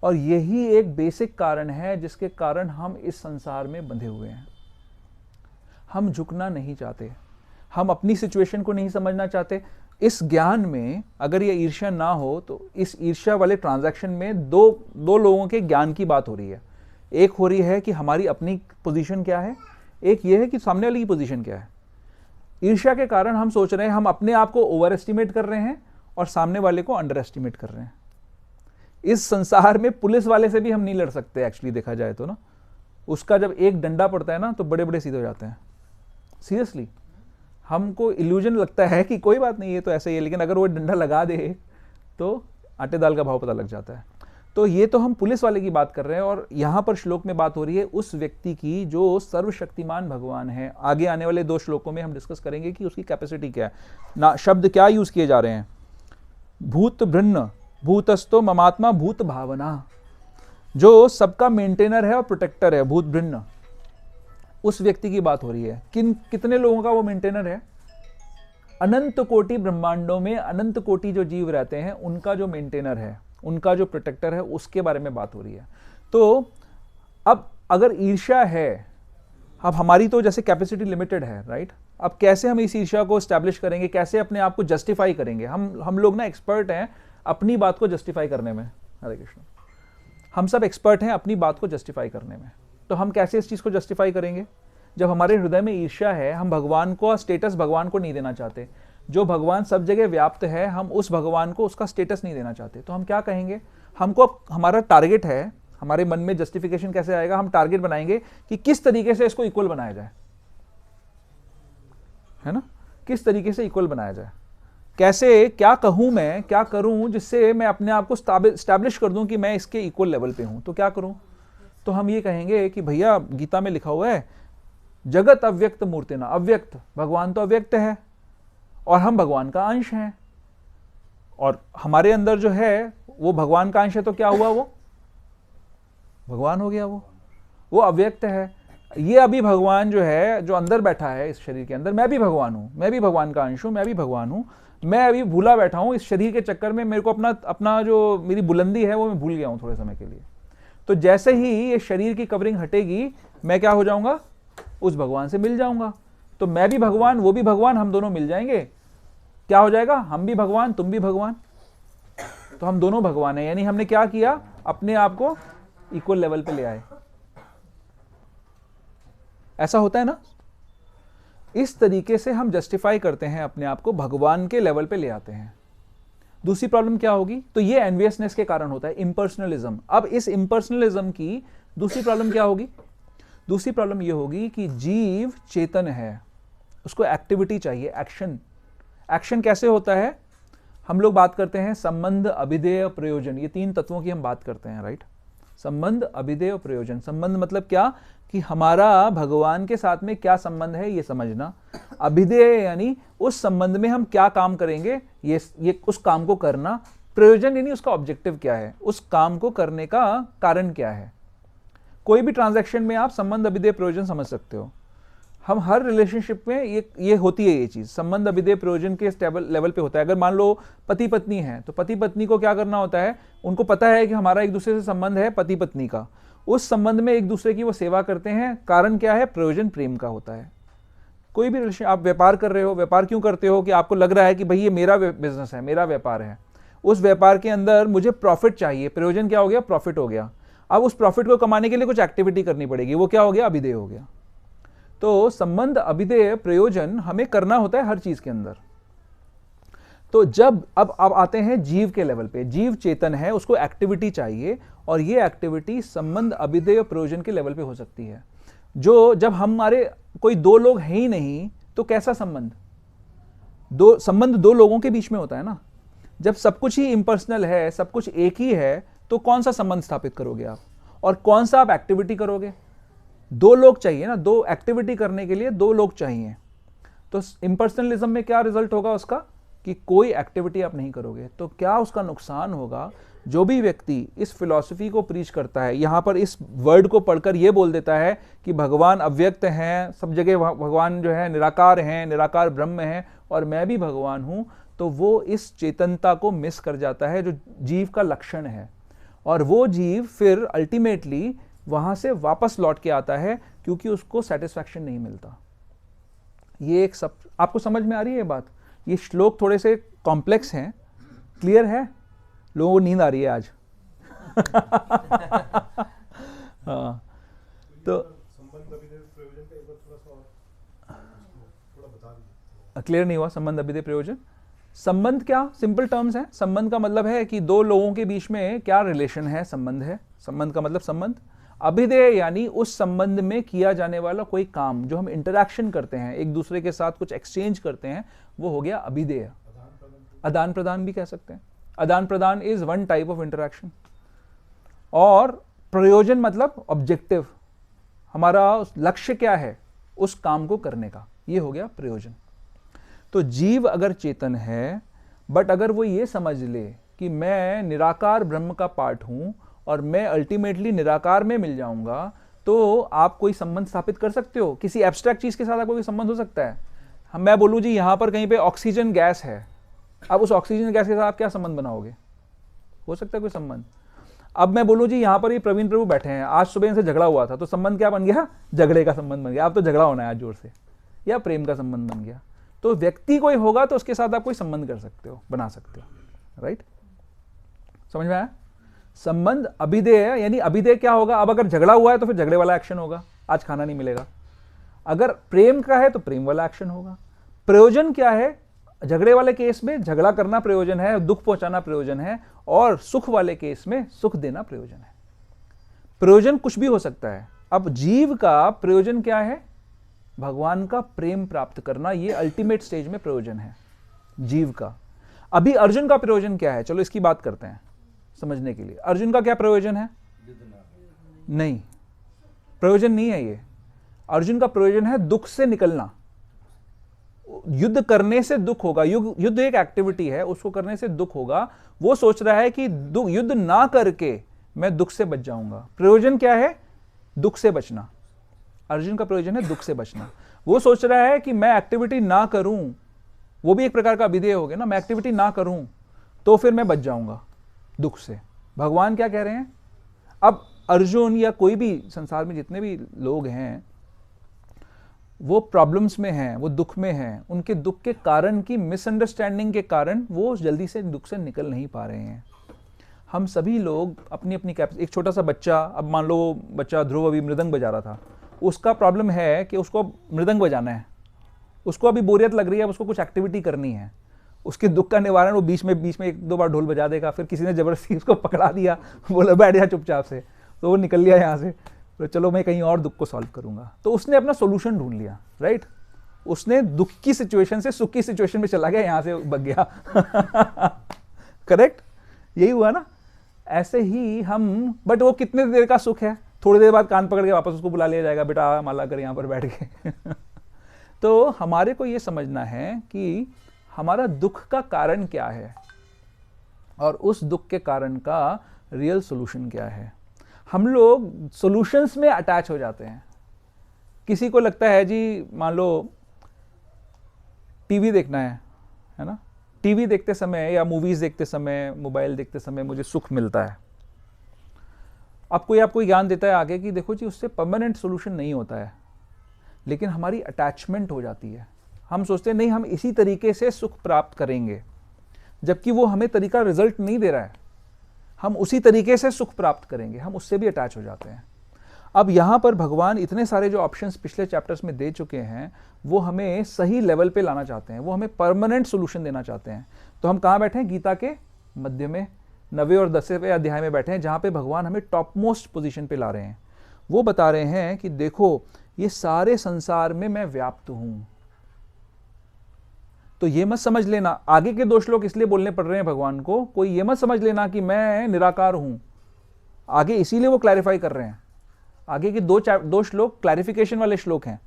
और यही एक बेसिक कारण है जिसके कारण हम इस संसार में बंधे हुए हैं। हम झुकना नहीं चाहते, हम अपनी सिचुएशन को नहीं समझना चाहते। इस ज्ञान में अगर ये ईर्ष्या ना हो तो इस ईर्ष्या वाले ट्रांजैक्शन में दो लोगों के ज्ञान की बात हो रही है। एक हो रही है कि हमारी अपनी पोजीशन क्या है, एक ये है कि सामने वाले की पोजीशन क्या है। ईर्ष्या के कारण हम सोच रहे हैं, हम अपने आप को ओवर एस्टिमेट कर रहे हैं और सामने वाले को अंडर एस्टिमेट कर रहे हैं। इस संसार में पुलिस वाले से भी हम नहीं लड़ सकते एक्चुअली देखा जाए तो ना। उसका जब एक डंडा पड़ता है ना तो बड़े बड़े सीधे हो जाते हैं। सीरियसली हमको इल्यूजन लगता है कि कोई बात नहीं, ये तो ऐसे ही है, लेकिन अगर वो डंडा लगा दे तो आटे दाल का भाव पता लग जाता है। तो ये तो हम पुलिस वाले की बात कर रहे हैं, और यहाँ पर श्लोक में बात हो रही है उस व्यक्ति की जो सर्वशक्तिमान भगवान है। आगे आने वाले 2 श्लोकों में हम डिस्कस करेंगे कि उसकी कैपेसिटी क्या है ना, शब्द क्या यूज किए जा रहे हैं। भूत भृन्न भूतस्तो ममात्मा भूत भावना, जो सबका मेंटेनर है और प्रोटेक्टर है, भूत भृन्न, उस व्यक्ति की बात हो रही है। कितने लोगों का वो मेंटेनर है? अनंत कोटि ब्रह्मांडों में अनंत कोटि जो जीव रहते हैं उनका जो मेंटेनर है, उनका जो प्रोटेक्टर है, उसके बारे में बात हो रही है। तो अब अगर ईर्ष्या है, अब हमारी तो जैसे कैपेसिटी लिमिटेड है, राइट? अब कैसे हम इस ईर्ष्या को एस्टैब्लिश करेंगे, कैसे अपने आप को जस्टिफाई करेंगे? हम लोग ना एक्सपर्ट हैं अपनी बात को जस्टिफाई करने में। हरे कृष्ण। हम सब एक्सपर्ट हैं अपनी बात को जस्टिफाई करने में। तो हम कैसे इस चीज को जस्टिफाई करेंगे? जब हमारे हृदय में ईर्ष्या है, हम भगवान को स्टेटस भगवान को नहीं देना चाहते। जो भगवान सब जगह व्याप्त है, हम उस भगवान को उसका स्टेटस नहीं देना चाहते। तो हम क्या कहेंगे? हमको हमारा टारगेट है, हमारे मन में जस्टिफिकेशन कैसे आएगा? हम टारगेट बनाएंगे कि किस तरीके से इसको इक्वल बनाया जाए, है ना? किस तरीके से इक्वल बनाया जाए, कैसे, क्या कहूं मैं, क्या करूं जिससे मैं अपने आप को स्टैब्लिश कर दूं कि मैं इसके इक्वल लेवल पे हूं। तो क्या करूं? तो हम ये कहेंगे कि भैया गीता में लिखा हुआ है जगत अव्यक्त मूर्तिना। अव्यक्त, भगवान तो अव्यक्त है और हम भगवान का अंश हैं, और हमारे अंदर जो है वो भगवान का अंश है। तो क्या हुआ? वो भगवान हो गया। वो अव्यक्त है। ये अभी भगवान जो है, जो अंदर बैठा है इस शरीर के अंदर, मैं भी भगवान हूं, मैं भी भगवान का अंश हूं, मैं भी भगवान हूं। मैं अभी भूला बैठा हूं इस शरीर के चक्कर में, मेरे को अपना जो मेरी बुलंदी है वो मैं भूल गया हूं थोड़े समय के लिए। तो जैसे ही ये शरीर की कवरिंग हटेगी, मैं क्या हो जाऊंगा? उस भगवान से मिल जाऊंगा। तो मैं भी भगवान, वो भी भगवान, हम दोनों मिल जाएंगे। क्या हो जाएगा? हम भी भगवान, तुम भी भगवान। तो हम दोनों भगवान हैं। यानी हमने क्या किया? अपने आप को इक्वल लेवल पे ले आए। ऐसा होता है ना? इस तरीके से हम जस्टिफाई करते हैं अपने आप को, भगवान के लेवल पे ले आते हैं। दूसरी प्रॉब्लम क्या होगी? तो ये एनवियसनेस के कारण होता है, इम्पर्सनलिज्म। अब इस इम्पर्सनलिज्म की दूसरी प्रॉब्लम क्या होगी? दूसरी प्रॉब्लम ये होगी कि जीव चेतन है, उसको एक्टिविटी चाहिए, एक्शन। एक्शन कैसे होता है? हम लोग बात करते हैं संबंध, अभिधेय, प्रयोजन। ये 3 तत्वों की हम बात करते हैं, राइट? संबंध, अभिधेय और प्रयोजन। संबंध मतलब क्या? कि हमारा भगवान के साथ में क्या संबंध है ये समझना। अभिधेय यानी उस संबंध में हम क्या काम करेंगे, ये उस काम को करना। प्रयोजन यानी उसका ऑब्जेक्टिव क्या है, उस काम को करने का कारण क्या है। कोई भी ट्रांजैक्शन में आप संबंध, अभिधेय, प्रयोजन समझ सकते हो। हम हर रिलेशनशिप में ये होती है ये चीज़, संबंध अभिधेय प्रयोजन के स्टेबल लेवल पे होता है। अगर मान लो पति पत्नी है तो पति पत्नी को क्या करना होता है, उनको पता है कि हमारा एक दूसरे से संबंध है पति पत्नी का, उस संबंध में एक दूसरे की वो सेवा करते हैं। कारण क्या है, प्रयोजन प्रेम का होता है। कोई भी रिलेशन, आप व्यापार कर रहे हो, व्यापार क्यों करते हो कि आपको लग रहा है कि भाई ये मेरा बिजनेस है, मेरा व्यापार है, उस व्यापार के अंदर मुझे प्रॉफिट चाहिए, प्रयोजन क्या हो गया, प्रॉफिट हो गया। अब उस प्रॉफिट को कमाने के लिए कुछ एक्टिविटी करनी पड़ेगी, वो क्या हो गया, अभिधेय हो गया। तो संबंध अभिधेय प्रयोजन हमें करना होता है हर चीज के अंदर। तो जब अब आते हैं जीव के लेवल पे, जीव चेतन है, उसको एक्टिविटी चाहिए, और ये एक्टिविटी संबंध अभिधेय प्रयोजन के लेवल पे हो सकती है। जो जब हमारे कोई दो लोग हैं ही नहीं तो कैसा संबंध, संबंध दो लोगों के बीच में होता है ना। जब सब कुछ ही इम्पर्सनल है, सब कुछ एक ही है, तो कौन सा संबंध स्थापित करोगे आप, और कौन सा आप एक्टिविटी करोगे। दो लोग चाहिए ना, दो एक्टिविटी करने के लिए दो लोग चाहिए। तो इम्पर्सनलिज्म में क्या रिजल्ट होगा उसका, कि कोई एक्टिविटी आप नहीं करोगे। तो क्या उसका नुकसान होगा, जो भी व्यक्ति इस फिलॉसफी को प्रीच करता है, यहां पर इस वर्ड को पढ़कर यह बोल देता है कि भगवान अव्यक्त हैं, सब जगह भगवान जो है निराकार हैं, निराकार ब्रह्म है और मैं भी भगवान हूं, तो वो इस चेतनता को मिस कर जाता है जो जीव का लक्षण है। और वो जीव फिर अल्टीमेटली वहां से वापस लौट के आता है क्योंकि उसको सेटिस्फैक्शन नहीं मिलता। ये एक सब आपको समझ में आ रही है बात। ये श्लोक थोड़े से कॉम्प्लेक्स हैं, क्लियर है, लोगों को नींद आ रही है आज। हाँ, तो क्लियर नहीं हुआ संबंध अभिधेय प्रयोजन। संबंध क्या, सिंपल टर्म्स है। संबंध का मतलब है कि दो लोगों के बीच में क्या रिलेशन है, संबंध है। संबंध का मतलब संबंध। अभिधेय यानी उस संबंध में किया जाने वाला कोई काम, जो हम इंटरैक्शन करते हैं, एक दूसरे के साथ कुछ एक्सचेंज करते हैं, वो हो गया अभिधेय। आदान प्रदान भी कह सकते हैं। आदान प्रदान is one type of interaction. और प्रयोजन मतलब ऑब्जेक्टिव, हमारा लक्ष्य क्या है उस काम को करने का, ये हो गया प्रयोजन। तो जीव अगर चेतन है, बट अगर वो ये समझ ले कि मैं निराकार ब्रह्म का पार्ट हूं और मैं अल्टीमेटली निराकार में मिल जाऊंगा, तो आप कोई संबंध स्थापित कर सकते हो। किसी एब्स्ट्रैक्ट चीज के साथ आपको कोई संबंध हो सकता है। मैं बोलूं जी यहां पर कहीं पे ऑक्सीजन गैस है, अब उस ऑक्सीजन गैस के साथ आप क्या संबंध बनाओगे, हो सकता है कोई संबंध। अब मैं बोलूं जी यहां पर ये प्रवीण प्रभु बैठे हैं, आज सुबह इनसे झगड़ा हुआ था, तो संबंध क्या बन गया, झगड़े का संबंध बन गया। अब तो झगड़ा होना है आज जोर से, या प्रेम का संबंध बन गया। तो व्यक्ति कोई होगा तो उसके साथ आप कोई संबंध कर सकते हो, बना सकते हो। राइट, समझ में आया। संबंध अभिधेय यानी अभिधेय क्या होगा, अब अगर झगड़ा हुआ है तो फिर झगड़े वाला एक्शन होगा, आज खाना नहीं मिलेगा। अगर प्रेम का है तो प्रेम वाला एक्शन होगा। प्रयोजन क्या है, झगड़े वाले केस में झगड़ा करना प्रयोजन है, दुख पहुंचाना प्रयोजन है, और सुख वाले केस में सुख देना प्रयोजन है। प्रयोजन कुछ भी हो सकता है। अब जीव का प्रयोजन क्या है, भगवान का प्रेम प्राप्त करना, ये अल्टीमेट स्टेज में प्रयोजन है जीव का। अभी अर्जुन का प्रयोजन क्या है, चलो इसकी बात करते हैं समझने के लिए। अर्जुन का क्या प्रयोजन है, नहीं, प्रयोजन नहीं है ये। अर्जुन का प्रयोजन है दुख से निकलना। युद्ध करने से दुख होगा, युद्ध एक एक्टिविटी है, उसको करने से दुख होगा। वो सोच रहा है कि युद्ध ना करके मैं दुख से बच जाऊंगा। प्रयोजन क्या है, दुख से बचना। अर्जुन का प्रयोजन है दुख से बचना। वो सोच रहा है कि मैं एक्टिविटी ना करूं, वो भी एक प्रकार का अभिधेय हो गया ना, मैं एक्टिविटी ना करूं तो फिर मैं बच जाऊंगा दुख से। भगवान क्या कह रहे हैं, अब अर्जुन या कोई भी संसार में जितने भी लोग हैं वो प्रॉब्लम्स में हैं, वो दुख में हैं, उनके दुख के कारण की मिसअंडरस्टैंडिंग के कारण वो जल्दी से दुख से निकल नहीं पा रहे हैं। हम सभी लोग अपनी अपनी एक छोटा सा बच्चा, अब मान लो बच्चा ध्रुव अभी मृदंग बजा रहा था, उसका प्रॉब्लम है कि उसको मृदंग बजाना है, उसको अभी बोरियत लग रही है, अब उसको कुछ एक्टिविटी करनी है। उसके दुख का निवारण वो बीच में एक दो बार ढोल बजा देगा, फिर किसी ने जबरदस्ती उसको पकड़ा दिया, बोला बैठ जा चुपचाप से, तो वो निकल लिया यहाँ से, तो चलो मैं कहीं और दुख को सॉल्व करूंगा। तो उसने अपना सोल्यूशन ढूंढ लिया। राइट, उसने दुख की सिचुएशन से सुख की सिचुएशन में चला गया, यहां से बच गया। करेक्ट, यही हुआ ना। ऐसे ही हम, बट वो कितने देर का सुख है, थोड़ी देर बाद कान पकड़ के वापस उसको बुला लिया जाएगा, बेटा माला कर यहाँ पर बैठ के। तो हमारे को ये समझना है कि हमारा दुख का कारण क्या है और उस दुख के कारण का रियल सॉल्यूशन क्या है। हम लोग सॉल्यूशंस में अटैच हो जाते हैं, किसी को लगता है जी, मान लो टीवी देखना है ना, टीवी देखते समय या मूवीज देखते समय, मोबाइल देखते समय मुझे सुख मिलता है। अब कोई आपको ज्ञान देता है आगे कि देखो जी, उससे परमानेंट सोल्यूशन नहीं होता है, लेकिन हमारी अटैचमेंट हो जाती है। हम सोचते हैं नहीं, हम इसी तरीके से सुख प्राप्त करेंगे, जबकि वो हमें तरीका रिजल्ट नहीं दे रहा है। हम उसी तरीके से सुख प्राप्त करेंगे, हम उससे भी अटैच हो जाते हैं। अब यहाँ पर भगवान इतने सारे जो ऑप्शंस पिछले चैप्टर्स में दे चुके हैं, वो हमें सही लेवल पे लाना चाहते हैं, वो हमें परमानेंट सोल्यूशन देना चाहते हैं। तो हम कहाँ बैठे हैं? गीता के मध्य में 9वें और 10वें अध्याय में बैठे हैं, जहाँ पे भगवान हमें टॉप मोस्ट पोजीशन पे ला रहे हैं। वो बता रहे हैं कि देखो, ये सारे संसार में मैं व्याप्त हूं। तो ये मत समझ लेना, आगे के 2 श्लोक इसलिए बोलने पड़ रहे हैं भगवान को, कोई ये मत समझ लेना कि मैं निराकार हूं। आगे इसीलिए वो क्लैरिफाई कर रहे हैं। आगे के 2 श्लोक क्लैरिफिकेशन वाले श्लोक हैं।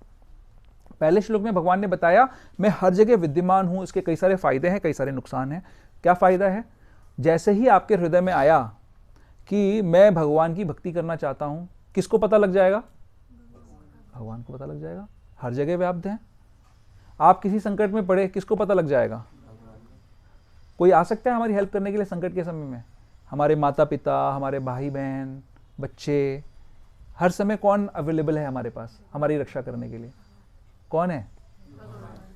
पहले श्लोक में भगवान ने बताया मैं हर जगह विद्यमान हूं, इसके कई सारे फायदे हैं, कई सारे नुकसान हैं। क्या फायदा है? जैसे ही आपके हृदय में आया कि मैं भगवान की भक्ति करना चाहता हूं, किसको पता लग जाएगा? भगवान को पता लग जाएगा। हर जगह व्याप्त हैं। आप किसी संकट में पड़े, किसको पता लग जाएगा? कोई आ सकता है हमारी हेल्प करने के लिए संकट के समय में? हमारे माता पिता, हमारे भाई बहन, बच्चे, हर समय कौन अवेलेबल है हमारे पास हमारी रक्षा करने के लिए? कौन है?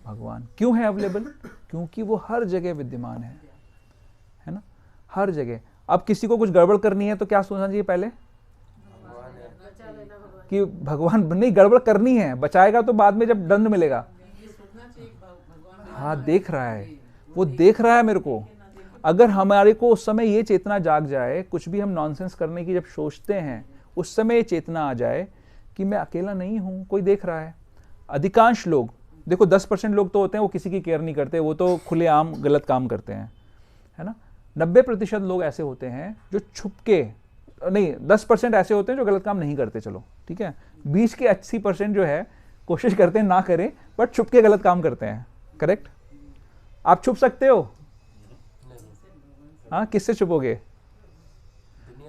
भगवान। क्यों है अवेलेबल? क्योंकि वो हर जगह विद्यमान है ना, हर जगह। अब किसी को कुछ गड़बड़ करनी है तो क्या सोचना चाहिए पहले? कि भगवान नहीं, गड़बड़ करनी है, बचाएगा तो बाद में जब दंड मिलेगा। हाँ, देख रहा है, वो देख रहा है मेरे को। अगर हमारे को उस समय ये चेतना जाग जाए, कुछ भी हम नॉनसेंस करने की जब सोचते हैं, उस समय ये चेतना आ जाए कि मैं अकेला नहीं हूं, कोई देख रहा है। अधिकांश लोग, देखो 10% लोग तो होते हैं वो किसी की केयर नहीं करते, वो तो खुलेआम गलत काम करते हैं, है ना। 90% लोग ऐसे होते हैं जो छुपके, नहीं 10% ऐसे होते हैं जो गलत काम नहीं करते, चलो ठीक है। 20 के 80% जो है कोशिश करते हैं ना करें, बट छुप के गलत काम करते हैं। करेक्ट? आप छुप सकते हो? हाँ, किससे छुपोगे?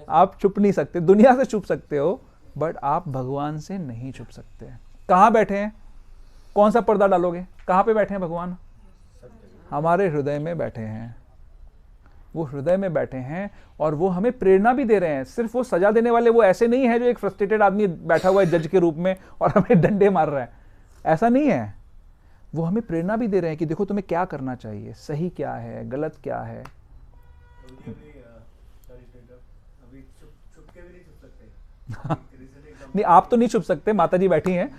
आप छुप नहीं सकते, दुनिया से छुप सकते हो, बट आप भगवान से नहीं छुप सकते। कहाँ बैठे हैं? कौन सा पर्दा डालोगे? कहाँ पे बैठे हैं भगवान? हमारे हृदय में बैठे हैं। वो हृदय में बैठे हैं और वो हमें प्रेरणा भी दे रहे हैं। सिर्फ वो सजा देने वाले वो ऐसे नहीं है जो एक फ्रस्ट्रेटेड आदमी बैठा हुआ है जज के रूप में और हमें डंडे मार रहा है, ऐसा नहीं है। वो हमें प्रेरणा भी दे रहे हैं कि देखो तुम्हें क्या करना चाहिए, सही क्या है, गलत क्या है। नहीं, आप तो नहीं छुप सकते, माता जी बैठी हैं।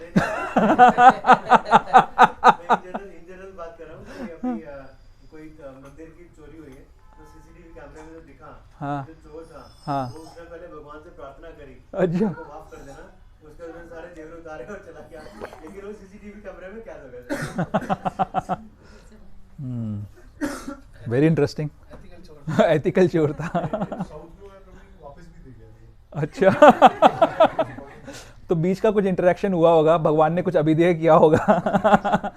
हाँ हाँ, वो उसने पहले भगवान से प्रार्थना करी, अच्छा, उसको माफ कर देना, उसके बाद उसने सारे जेवर उतारे और चला गया। लेकिन वो सीसीटीवी कैमरे में क्या लगा? Very interesting. एथिकल चोर था। अच्छा, तो बीच का कुछ इंटरेक्शन हुआ होगा, भगवान ने कुछ अभिदेय किया होगा।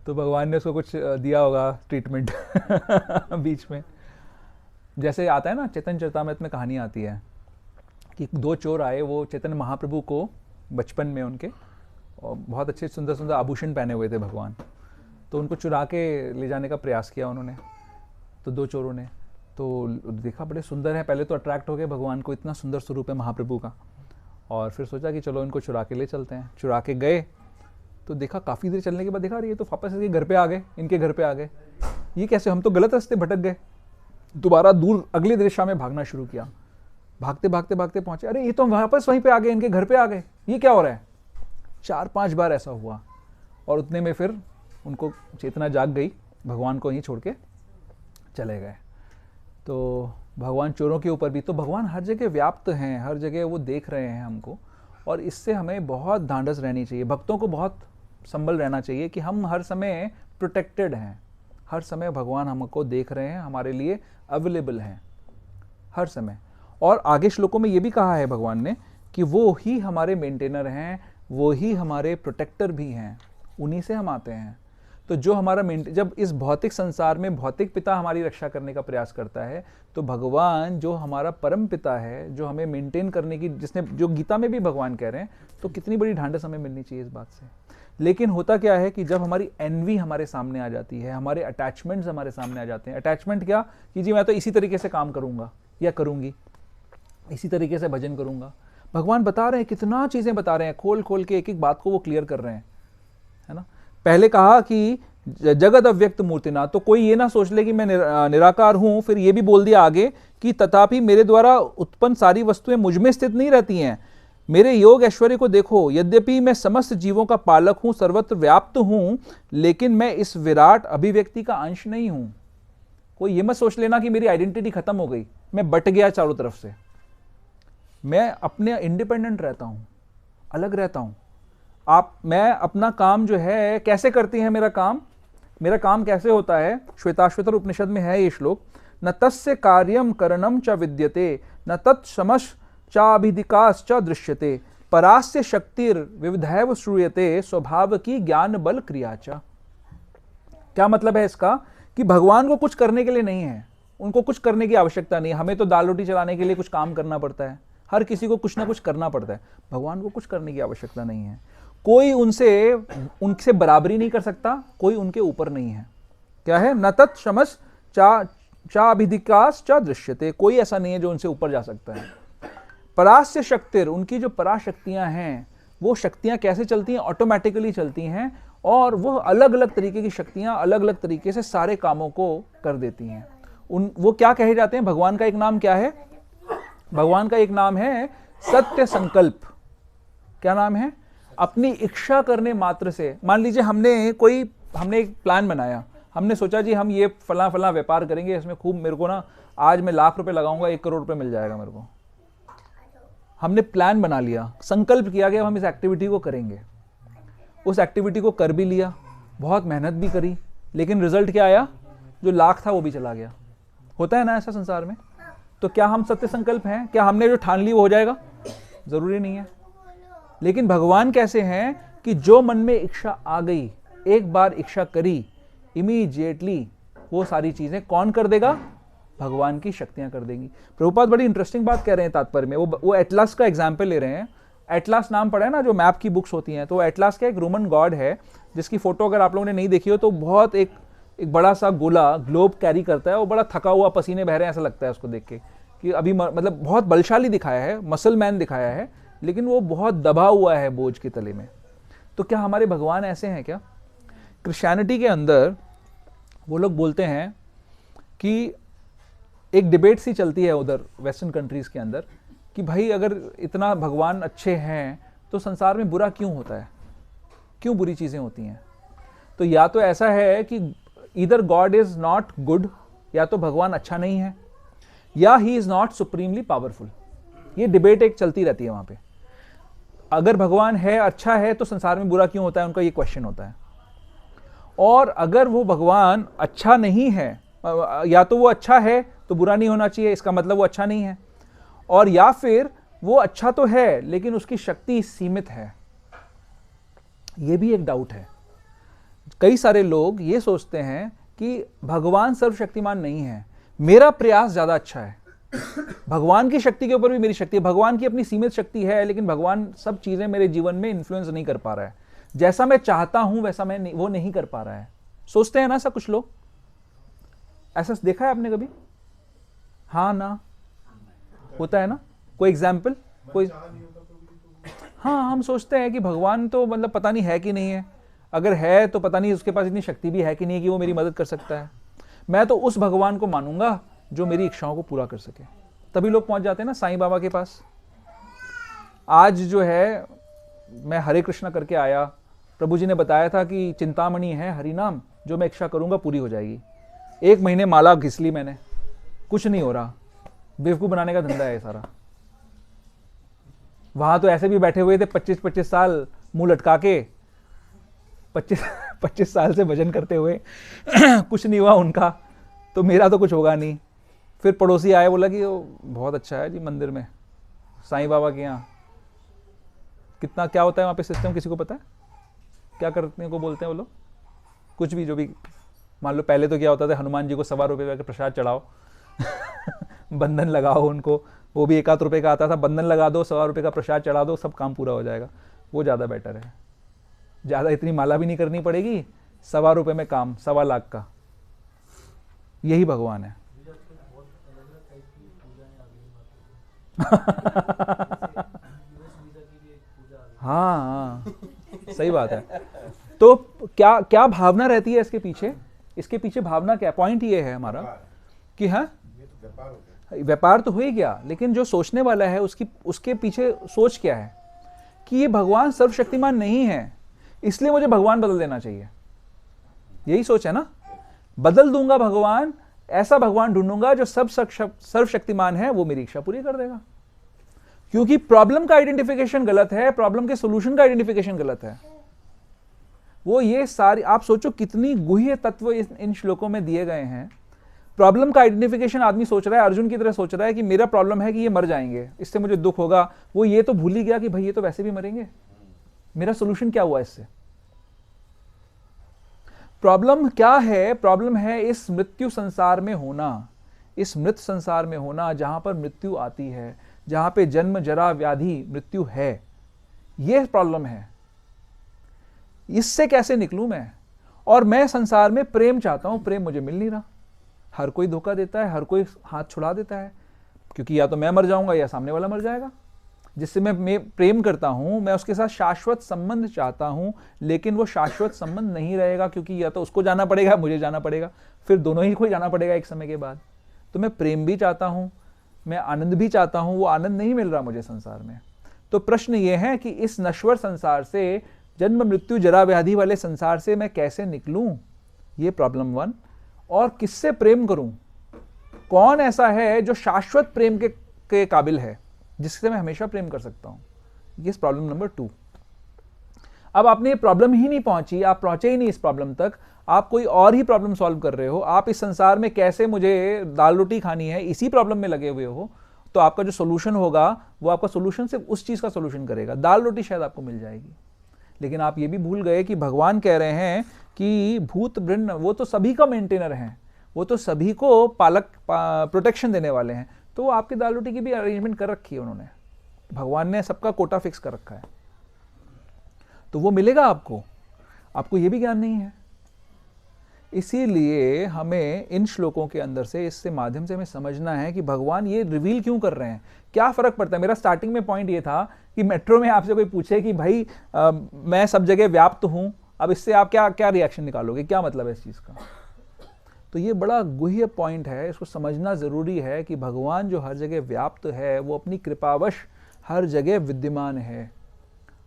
तो भगवान ने उसको कुछ दिया होगा ट्रीटमेंट बीच में। जैसे आता है ना चैतन्य चरितामृत में, कहानी आती है कि 2 चोर आए, वो चैतन्य महाप्रभु को बचपन में उनके, और बहुत अच्छे सुंदर सुंदर आभूषण पहने हुए थे भगवान, तो उनको चुरा के ले जाने का प्रयास किया उन्होंने। तो 2 चोरों ने तो देखा बड़े सुंदर है, पहले तो अट्रैक्ट हो गए भगवान को, इतना सुंदर स्वरूप है महाप्रभु का, और फिर सोचा कि चलो इनको चुरा के ले चलते हैं। चुरा के गए तो देखा, काफ़ी देर चलने के बाद देखा, अरे ये तो वापस इसके घर पे आ गए, इनके घर पे आ गए, ये कैसे, हम तो गलत रास्ते भटक गए। दोबारा दूर अगली दिशा में भागना शुरू किया, भागते भागते भागते पहुंचे, अरे ये तो वापस वहीं पे आ गए, इनके घर पे आ गए, ये क्या हो रहा है। 4-5 बार ऐसा हुआ, और उतने में फिर उनको चेतना जाग गई, भगवान को यहीं छोड़ के चले गए। तो भगवान चोरों के ऊपर भी, तो भगवान हर जगह व्याप्त हैं, हर जगह वो देख रहे हैं हमको, और इससे हमें बहुत ढांढस रहनी चाहिए, भक्तों को बहुत संभल रहना चाहिए कि हम हर समय प्रोटेक्टेड हैं, हर समय भगवान हमको देख रहे हैं, हमारे लिए अवेलेबल हैं हर समय। और आगे श्लोकों में ये भी कहा है भगवान ने कि वो ही हमारे मेंटेनर हैं, वो ही हमारे प्रोटेक्टर भी हैं, उन्हीं से हम आते हैं। तो जो हमारा जब इस भौतिक संसार में भौतिक पिता हमारी रक्षा करने का प्रयास करता है, तो भगवान जो हमारा परम पिता है, जो हमें मेंटेन करने की, जिसने, जो गीता में भी भगवान कह रहे हैं, तो कितनी बड़ी ढांढस हमें मिलनी चाहिए इस बात से। लेकिन होता क्या है कि जब हमारी एनवी हमारे सामने आ जाती है, हमारे अटैचमेंट्स हमारे सामने आ जाते हैं। अटैचमेंट क्या कि जी मैं तो इसी तरीके से काम करूंगा या करूंगी, इसी तरीके से भजन करूंगा। भगवान बता रहे हैं, कितना चीजें बता रहे हैं, खोल खोल के एक एक बात को वो क्लियर कर रहे हैं, है ना। पहले कहा कि जगत अव्यक्त मूर्तिना, तो कोई ये ना सोच ले कि मैं निराकार हूं, फिर ये भी बोल दिया आगे कि तथापि मेरे द्वारा उत्पन्न सारी वस्तुएं मुझ में स्थित नहीं रहती हैं। मेरे योग ऐश्वर्य को देखो, यद्यपि मैं समस्त जीवों का पालक हूं, सर्वत्र व्याप्त हूं, लेकिन मैं इस विराट अभिव्यक्ति का अंश नहीं हूं। कोई ये मत सोच लेना कि मेरी आइडेंटिटी खत्म हो गई, मैं बट गया चारों तरफ से। मैं अपने इंडिपेंडेंट रहता हूं, अलग रहता हूं। मैं अपना काम जो है कैसे करती हैं, मेरा काम कैसे होता है। श्वेताश्वतर उपनिषद में है ये श्लोक, न तस्य कार्यम करणम च विद्यते, न तत्समश चाभिधिकाश्च दृश्यते, परास्य शक्तिर विविधैव श्रूयते, स्वभाव की ज्ञान बल क्रिया च। क्या मतलब है इसका कि भगवान को कुछ करने के लिए नहीं है, उनको कुछ करने की आवश्यकता नहीं है। हमें तो दाल रोटी चलाने के लिए कुछ काम करना पड़ता है, हर किसी को कुछ ना कुछ करना पड़ता है। भगवान को कुछ करने की आवश्यकता नहीं है। कोई उनसे बराबरी नहीं कर सकता, कोई उनके ऊपर नहीं है। क्या है, न तत्समस चाभिधिकास च दृश्यते, कोई ऐसा नहीं है जो उनसे ऊपर जा सकता है। परास्य शक्तिर, उनकी जो पराशक्तियां हैं, वो शक्तियां कैसे चलती हैं, ऑटोमेटिकली चलती हैं, और वो अलग अलग तरीके की शक्तियां अलग अलग तरीके से सारे कामों को कर देती हैं। वो क्या कहे जाते हैं, भगवान का एक नाम क्या है, भगवान का एक नाम है सत्य संकल्प। क्या नाम है, अपनी इच्छा करने मात्र से। मान लीजिए हमने एक प्लान बनाया, हमने सोचा जी हम ये फला फला व्यापार करेंगे, इसमें खूब मेरे को ना आज मैं लाख रुपए लगाऊंगा, 1 करोड़ रुपए मिल जाएगा मेरे को। हमने प्लान बना लिया, संकल्प किया कि हम इस एक्टिविटी को करेंगे। उस एक्टिविटी को कर भी लिया, बहुत मेहनत भी करी, लेकिन रिजल्ट क्या आया, जो लाख था वो भी चला गया। होता है ना ऐसा संसार में। तो क्या हम सत्य संकल्प हैं? क्या हमने जो ठान ली वो हो जाएगा? जरूरी नहीं है। लेकिन भगवान कैसे हैं कि जो मन में इच्छा आ गई, एक बार इच्छा करी, इमीडिएटली वो सारी चीजें कौन कर देगा, भगवान की शक्तियां कर देंगी। प्रभुपाद बड़ी इंटरेस्टिंग बात कह रहे हैं तात्पर्य में। वो एटलास का एग्जाम्पल ले रहे हैं। एटलास नाम पढ़ा है ना, जो मैप की बुक्स होती हैं, तो एटलास का एक रोमन गॉड है जिसकी फोटो अगर आप लोगों ने नहीं देखी हो तो बहुत एक बड़ा सा गोला ग्लोब कैरी करता है। वो बड़ा थका हुआ, पसीने बह रहे हैं, ऐसा लगता है उसको देख के कि अभी मतलब बहुत बलशाली दिखाया है, मसल मैन दिखाया है, लेकिन वो बहुत दबा हुआ है बोझ के तले में। तो क्या हमारे भगवान ऐसे हैं क्या? क्रिश्चियनिटी के अंदर वो लोग बोलते हैं कि एक डिबेट सी चलती है उधर वेस्टर्न कंट्रीज के अंदर कि भाई अगर इतना भगवान अच्छे हैं तो संसार में बुरा क्यों होता है, क्यों बुरी चीजें होती हैं? तो या तो ऐसा है कि either God is not good, या तो भगवान अच्छा नहीं है, या he is not supremely powerful. ये डिबेट एक चलती रहती है वहां पे। अगर भगवान है, अच्छा है, तो संसार में बुरा क्यों होता है, उनका ये क्वेश्चन होता है। और अगर वो भगवान अच्छा नहीं है, या तो वो अच्छा है तो बुरा नहीं होना चाहिए, इसका मतलब वो अच्छा नहीं है, और या फिर वो अच्छा तो है लेकिन उसकी शक्ति सीमित है। ये भी एक डाउट है। कई सारे लोग ये सोचते हैं कि भगवान सर्वशक्तिमान नहीं है, मेरा प्रयास ज्यादा अच्छा है, भगवान की शक्ति के ऊपर भी मेरी शक्ति है। भगवान की अपनी सीमित शक्ति है, लेकिन भगवान सब चीजें मेरे जीवन में इन्फ्लुएंस नहीं कर पा रहा है, जैसा मैं चाहता हूं वैसा वो नहीं कर पा रहा है। सोचते हैं ना ऐसा कुछ लोग? ऐसा देखा है आपने कभी? हाँ ना, होता है ना? कोई एग्जाम्पल? कोई? हाँ, हम सोचते हैं कि भगवान तो मतलब पता नहीं है कि नहीं है, अगर है तो पता नहीं उसके पास इतनी शक्ति भी है कि नहीं कि वो मेरी मदद कर सकता है। मैं तो उस भगवान को मानूंगा जो मेरी इच्छाओं को पूरा कर सके। तभी लोग पहुंच जाते हैं ना साईं बाबा के पास। आज जो है मैं हरे कृष्णा करके आया, प्रभु जी ने बताया था कि चिंतामणि है हरि नाम, जो मैं इच्छा करूंगा पूरी हो जाएगी। 1 महीने माला घिस ली मैंने, कुछ नहीं हो रहा। बेवकूफ बनाने का धंधा है सारा। वहां तो ऐसे भी बैठे हुए थे 25-25 साल मुंह लटका के, 25 साल से भजन करते हुए कुछ नहीं हुआ उनका, तो मेरा तो कुछ होगा नहीं। फिर पड़ोसी आया, बोला कि वो बहुत अच्छा है जी मंदिर में, साईं बाबा के यहाँ। कितना क्या होता है वहाँ पे सिस्टम, किसी को पता है? क्या करने को बोलते हैं वो लोग? कुछ भी जो भी, मान लो पहले तो क्या होता था, हनुमान जी को ₹1.25 का प्रसाद चढ़ाओ बंधन लगाओ उनको, वो भी 1 रुपये का आता था, बंधन लगा दो, ₹1.25 का प्रसाद चढ़ा दो, सब काम पूरा हो जाएगा। वो ज़्यादा बेटर है, ज़्यादा इतनी माला भी नहीं करनी पड़ेगी, ₹1.25 में काम, 1.25 लाख का, यही भगवान है। हाँ, सही बात है। तो क्या क्या भावना रहती है इसके पीछे? इसके पीछे भावना क्या, पॉइंट ये है हमारा कि हाँ, व्यापार तो हो ही गया, लेकिन जो सोचने वाला है उसके पीछे सोच क्या है कि ये भगवान सर्वशक्तिमान नहीं है, इसलिए मुझे भगवान बदल देना चाहिए। यही सोच है ना, बदल दूंगा भगवान, ऐसा भगवान ढूंढूंगा जो सर्वशक्तिमान है, वो मेरी इच्छा पूरी कर देगा। क्योंकि प्रॉब्लम का आइडेंटिफिकेशन गलत है, प्रॉब्लम के सॉल्यूशन का आइडेंटिफिकेशन गलत है। वो ये सारी, आप सोचो कितनी गुह्य तत्व इन श्लोकों में दिए गए हैं। प्रॉब्लम का आइडेंटिफिकेशन आदमी सोच रहा है, अर्जुन की तरह सोच रहा है कि मेरा प्रॉब्लम है कि ये मर जाएंगे, इससे मुझे दुख होगा। वो ये तो भूल ही गया कि भाई ये तो वैसे भी मरेंगे, मेरा सोल्यूशन क्या हुआ इससे? प्रॉब्लम क्या है? प्रॉब्लम है इस मृत्यु संसार में होना, इस मृत संसार में होना, जहां पर मृत्यु आती है, जहां पे जन्म जरा व्याधि मृत्यु है, यह प्रॉब्लम है। इससे कैसे निकलूं मैं? और मैं संसार में प्रेम चाहता हूं, प्रेम मुझे मिल नहीं रहा। हर कोई धोखा देता है, हर कोई हाथ छुड़ा देता है, क्योंकि या तो मैं मर जाऊंगा या सामने वाला मर जाएगा। जिससे मैं प्रेम करता हूं, मैं उसके साथ शाश्वत संबंध चाहता हूं, लेकिन वो शाश्वत संबंध नहीं रहेगा, क्योंकि या तो उसको जाना पड़ेगा, मुझे जाना पड़ेगा, फिर दोनों ही को जाना पड़ेगा एक समय के बाद। तो मैं प्रेम भी चाहता हूं, मैं आनंद भी चाहता हूं, वो आनंद नहीं मिल रहा मुझे संसार में। तो प्रश्न ये है कि इस नश्वर संसार से, जन्म मृत्यु जरा व्याधि वाले संसार से मैं कैसे निकलूं? ये प्रॉब्लम 1। और किससे प्रेम करूं? कौन ऐसा है जो शाश्वत प्रेम के काबिल है, जिससे मैं हमेशा प्रेम कर सकता हूं? ये प्रॉब्लम नंबर 2। अब आपने ये प्रॉब्लम ही नहीं पहुंची, आप पहुंचे ही नहीं इस प्रॉब्लम तक, आप कोई और ही प्रॉब्लम सॉल्व कर रहे हो। आप इस संसार में कैसे मुझे दाल रोटी खानी है, इसी प्रॉब्लम में लगे हुए हो, तो आपका जो सोल्यूशन होगा वो आपका सोल्यूशन सिर्फ उस चीज का सोल्यूशन करेगा। दाल रोटी शायद आपको मिल जाएगी, लेकिन आप ये भी भूल गए कि भगवान कह रहे हैं कि भूत ब्रह्म वो तो सभी का मेंटेनर हैं, वो तो सभी को प्रोटेक्शन देने वाले हैं। तो वो आपकी दाल रोटी की भी अरेंजमेंट कर रखी है उन्होंने, भगवान ने सबका कोटा फिक्स कर रखा है, तो वो मिलेगा आपको। आपको ये भी ज्ञान नहीं है। इसीलिए हमें इन श्लोकों के अंदर से, इससे माध्यम से हमें समझना है कि भगवान ये रिवील क्यों कर रहे हैं, क्या फर्क पड़ता है। मेरा स्टार्टिंग में पॉइंट ये था कि मेट्रो में आपसे कोई पूछे कि भाई मैं सब जगह व्याप्त हूं, अब इससे आप क्या क्या रिएक्शन निकालोगे, क्या मतलब है इस चीज का? तो ये बड़ा गुह्य पॉइंट है, इसको समझना जरूरी है कि भगवान जो हर जगह व्याप्त है, वो अपनी कृपावश हर जगह विद्यमान है,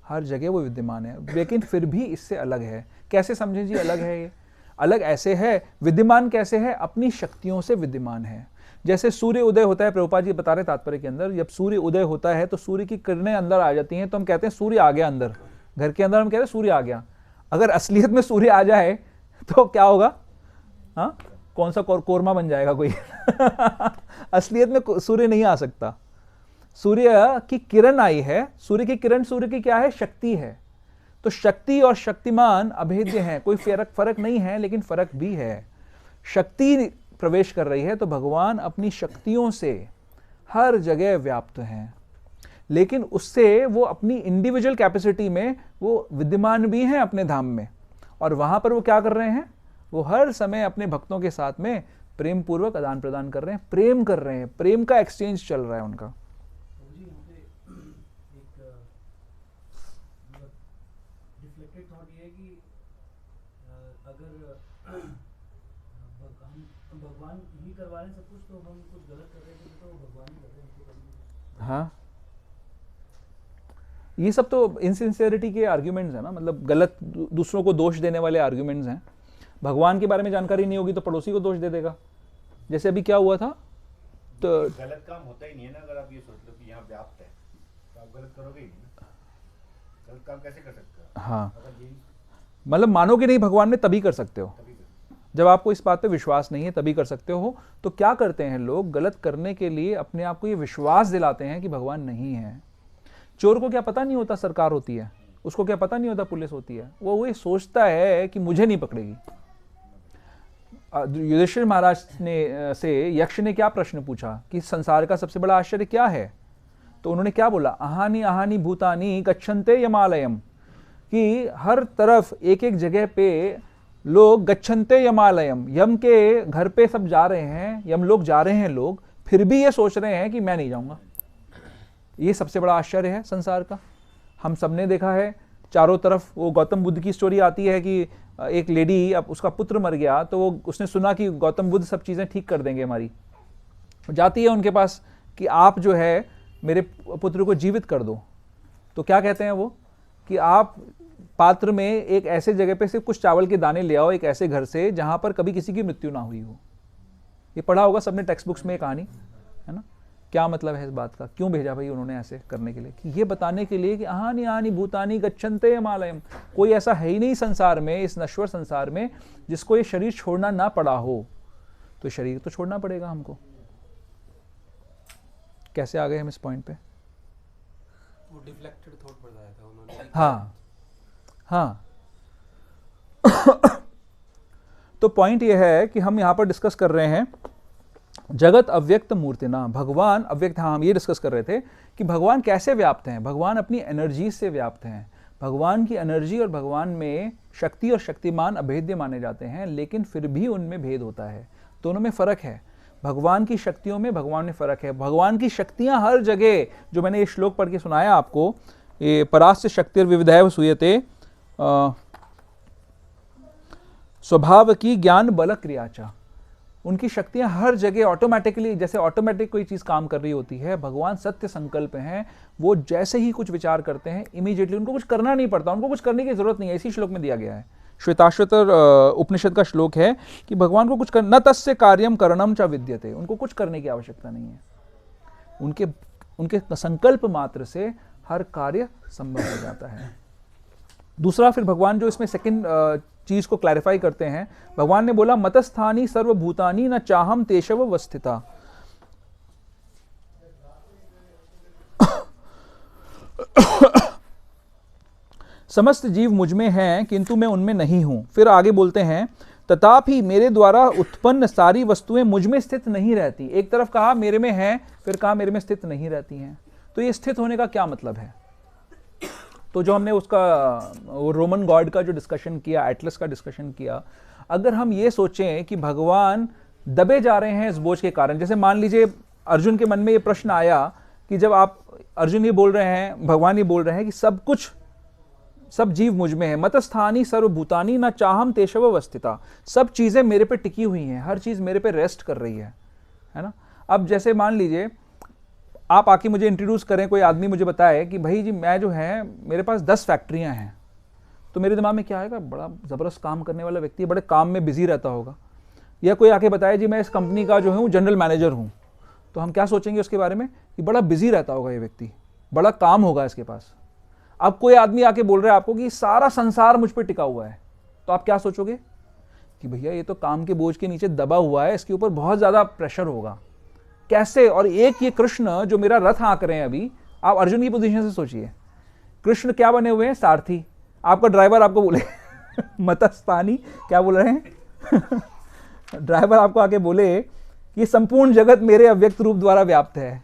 हर जगह वो विद्यमान है, लेकिन फिर भी इससे अलग है। कैसे समझें जी अलग है? ये अलग ऐसे है, विद्यमान कैसे है? अपनी शक्तियों से विद्यमान है। जैसे सूर्य उदय होता है, प्रभुपाद जी बता रहे तात्पर्य के अंदर, जब सूर्य उदय होता है तो सूर्य की किरणें अंदर आ जाती हैं, तो हम कहते हैं सूर्य आ गया अंदर, घर के अंदर हम कहते हैं सूर्य आ गया। अगर असलियत में सूर्य आ जाए तो क्या होगा? हाँ, कौन सा कोरमा बन जाएगा कोई असलियत में सूर्य नहीं आ सकता। सूर्य की किरण आई है, सूर्य की किरण, सूर्य की क्या है? शक्ति है। तो शक्ति और शक्तिमान अभेद्य हैं, कोई फर्क नहीं है, लेकिन फर्क भी है। शक्ति प्रवेश कर रही है, तो भगवान अपनी शक्तियों से हर जगह व्याप्त हैं, लेकिन उससे वो अपनी इंडिविजुअल कैपेसिटी में वो विद्यमान भी हैं अपने धाम में। और वहां पर वो क्या कर रहे हैं? वो हर समय अपने भक्तों के साथ में प्रेम पूर्वक आदान प्रदान कर रहे हैं, प्रेम कर रहे हैं, प्रेम का एक्सचेंज चल रहा है उनका। भगवान ही करवा रहे सब कुछ, तो हम कुछ गलत कर रहे हैं तो भगवान ही कर रहे हैं। हाँ, ये सब तो इनसिंसियरिटी के आर्ग्यूमेंट्स हैं ना, मतलब गलत, दूसरों को दोष देने वाले आर्ग्यूमेंट्स हैं। भगवान के बारे में जानकारी नहीं होगी तो पड़ोसी को दोष दे देगा। जैसे अभी क्या हुआ था, तो गलत काम होता ही नहीं है ना। अगर आप ये सोच लो कि यहाँ व्याप्त है तो आप गलत करोगे ही नहीं ना। गलत काम कैसे कर सकते हो? हाँ, मतलब मानो कि नहीं भगवान में, तभी कर सकते हो जब आपको इस बात पे विश्वास नहीं है, तभी कर सकते हो। तो क्या करते हैं लोग? गलत करने के लिए अपने आप को ये विश्वास दिलाते हैं कि भगवान नहीं है। चोर को क्या पता नहीं होता सरकार होती है, उसको क्या पता नहीं होता पुलिस होती है, वो ये सोचता है कि मुझे नहीं पकड़ेगी। युधिष्ठिर महाराज ने से यक्ष ने क्या प्रश्न पूछा कि संसार का सबसे बड़ा आश्चर्य क्या है? तो उन्होंने क्या बोला? अहानि अहानि भूतानि गच्छन्ते यमालयम, कि हर तरफ एक एक जगह पे लोग गच्छन्ते यमालयम, यम के घर पे सब जा रहे हैं, यम लोग जा रहे हैं लोग, फिर भी ये सोच रहे हैं कि मैं नहीं जाऊंगा। ये सबसे बड़ा आश्चर्य है संसार का। हम सबने देखा है चारों तरफ, वो गौतम बुद्ध की स्टोरी आती है कि एक लेडी, अब उसका पुत्र मर गया तो वो उसने सुना कि गौतम बुद्ध सब चीज़ें ठीक कर देंगे हमारी, जाती है उनके पास कि आप जो है मेरे पुत्र को जीवित कर दो। तो क्या कहते हैं वो कि आप पात्र में एक ऐसे जगह पे सिर्फ कुछ चावल के दाने ले आओ, एक ऐसे घर से जहां पर कभी किसी की मृत्यु ना हुई हो। ये पढ़ा होगा सबने टेक्स्ट बुक्स में, ये कहानी है ना। क्या मतलब है इस बात का? क्यों भेजा भाई उन्होंने ऐसे करने के लिए? कि ये बताने के लिए कि अहानि अहानि भूतानि गच्छन्ते यमालयम, कोई ऐसा है ही नहीं संसार में, इस नश्वर संसार में, जिसको ये शरीर छोड़ना ना पड़ा हो। तो शरीर तो छोड़ना पड़ेगा हमको। कैसे आ गए हम इस पॉइंट पे? वो डिफ्लेक्टेड थॉट बताया था उन्होंने। हाँ हाँ तो पॉइंट ये है कि हम यहाँ पर डिस्कस कर रहे हैं जगत अव्यक्त मूर्तिना, भगवान अव्यक्त। हाँ, हम ये डिस्कस कर रहे थे कि भगवान कैसे व्याप्त हैं। भगवान अपनी एनर्जी से व्याप्त हैं। भगवान की एनर्जी और भगवान में शक्ति और शक्तिमान अभेद्य माने जाते हैं, लेकिन फिर भी उनमें भेद होता है, दोनों में फर्क है। भगवान की शक्तियों में भगवान में फर्क है। भगवान की शक्तियां हर जगह, जो मैंने ये श्लोक पढ़ के सुनाया आपको, ये परास्य शक्तिर्विविधैव सूयते स्वभाव की ज्ञान बल क्रियाचा, उनकी शक्तियां हर जगह ऑटोमेटिकली, जैसे ऑटोमेटिक कोई चीज काम कर रही होती है। भगवान सत्य संकल्प हैं, वो जैसे ही कुछ विचार करते हैं इमीडिएटली, उनको कुछ करना नहीं पड़ता, उनको कुछ करने की जरूरत नहीं है। इसी श्लोक में दिया गया है, श्वेताश्वतर उपनिषद का श्लोक है कि भगवान को कुछ कर, न तस्य कार्यम करणम च विद्यते, उनको कुछ करने की आवश्यकता नहीं है। उनके संकल्प मात्र से हर कार्य संभव हो जाता है। दूसरा फिर भगवान जो इसमें सेकंड चीज को क्लैरिफाई करते हैं, भगवान ने बोला मतस्थानी सर्वभूतानि न चाहम तेषव वस्थिता। समस्त जीव मुझ में हैं किंतु मैं उनमें नहीं हूं। फिर आगे बोलते हैं तथापि मेरे द्वारा उत्पन्न सारी वस्तुएं मुझ में स्थित नहीं रहती। एक तरफ कहा मेरे में हैं, फिर कहा मेरे में स्थित नहीं रहती हैं। तो ये स्थित होने का क्या मतलब है? तो जो हमने उसका वो रोमन गॉड का जो डिस्कशन किया, एटलस का डिस्कशन किया, अगर हम ये सोचें कि भगवान दबे जा रहे हैं इस बोझ के कारण, जैसे मान लीजिए अर्जुन के मन में ये प्रश्न आया कि जब आप अर्जुन ये बोल रहे हैं, भगवान ये बोल रहे हैं कि सब कुछ, सब जीव मुझ में है, मतस्थानी सर्वभूतानि न चाहम तेषव वस्थिता, सब चीजें मेरे पे टिकी हुई हैं, हर चीज मेरे पे रेस्ट कर रही है ना। अब जैसे मान लीजिए आप आके मुझे इंट्रोड्यूस करें, कोई आदमी मुझे बताए कि भाई जी मैं जो है मेरे पास 10 फैक्ट्रियां हैं, तो मेरे दिमाग में क्या आएगा? बड़ा ज़बरदस्त काम करने वाला व्यक्ति है, बड़े काम में बिजी रहता होगा। या कोई आके बताए जी मैं इस कंपनी का जो हूँ जनरल मैनेजर हूँ, तो हम क्या सोचेंगे उसके बारे में कि बड़ा बिजी रहता होगा ये व्यक्ति, बड़ा काम होगा इसके पास। अब कोई आदमी आके बोल रहा है आपको कि सारा संसार मुझ पर टिका हुआ है, तो आप क्या सोचोगे कि भैया ये तो काम के बोझ के नीचे दबा हुआ है, इसके ऊपर बहुत ज़्यादा प्रेशर होगा, कैसे? और एक ये कृष्ण जो मेरा रथ हाँक रहे हैं, अभी आप अर्जुन की पोजीशन से सोचिए, कृष्ण क्या बने हुए हैं? सारथी। आपका ड्राइवर आपको बोले मतस्थानी, क्या बोल रहे हैं? ड्राइवर आपको आके बोले कि संपूर्ण जगत मेरे अव्यक्त रूप द्वारा व्याप्त है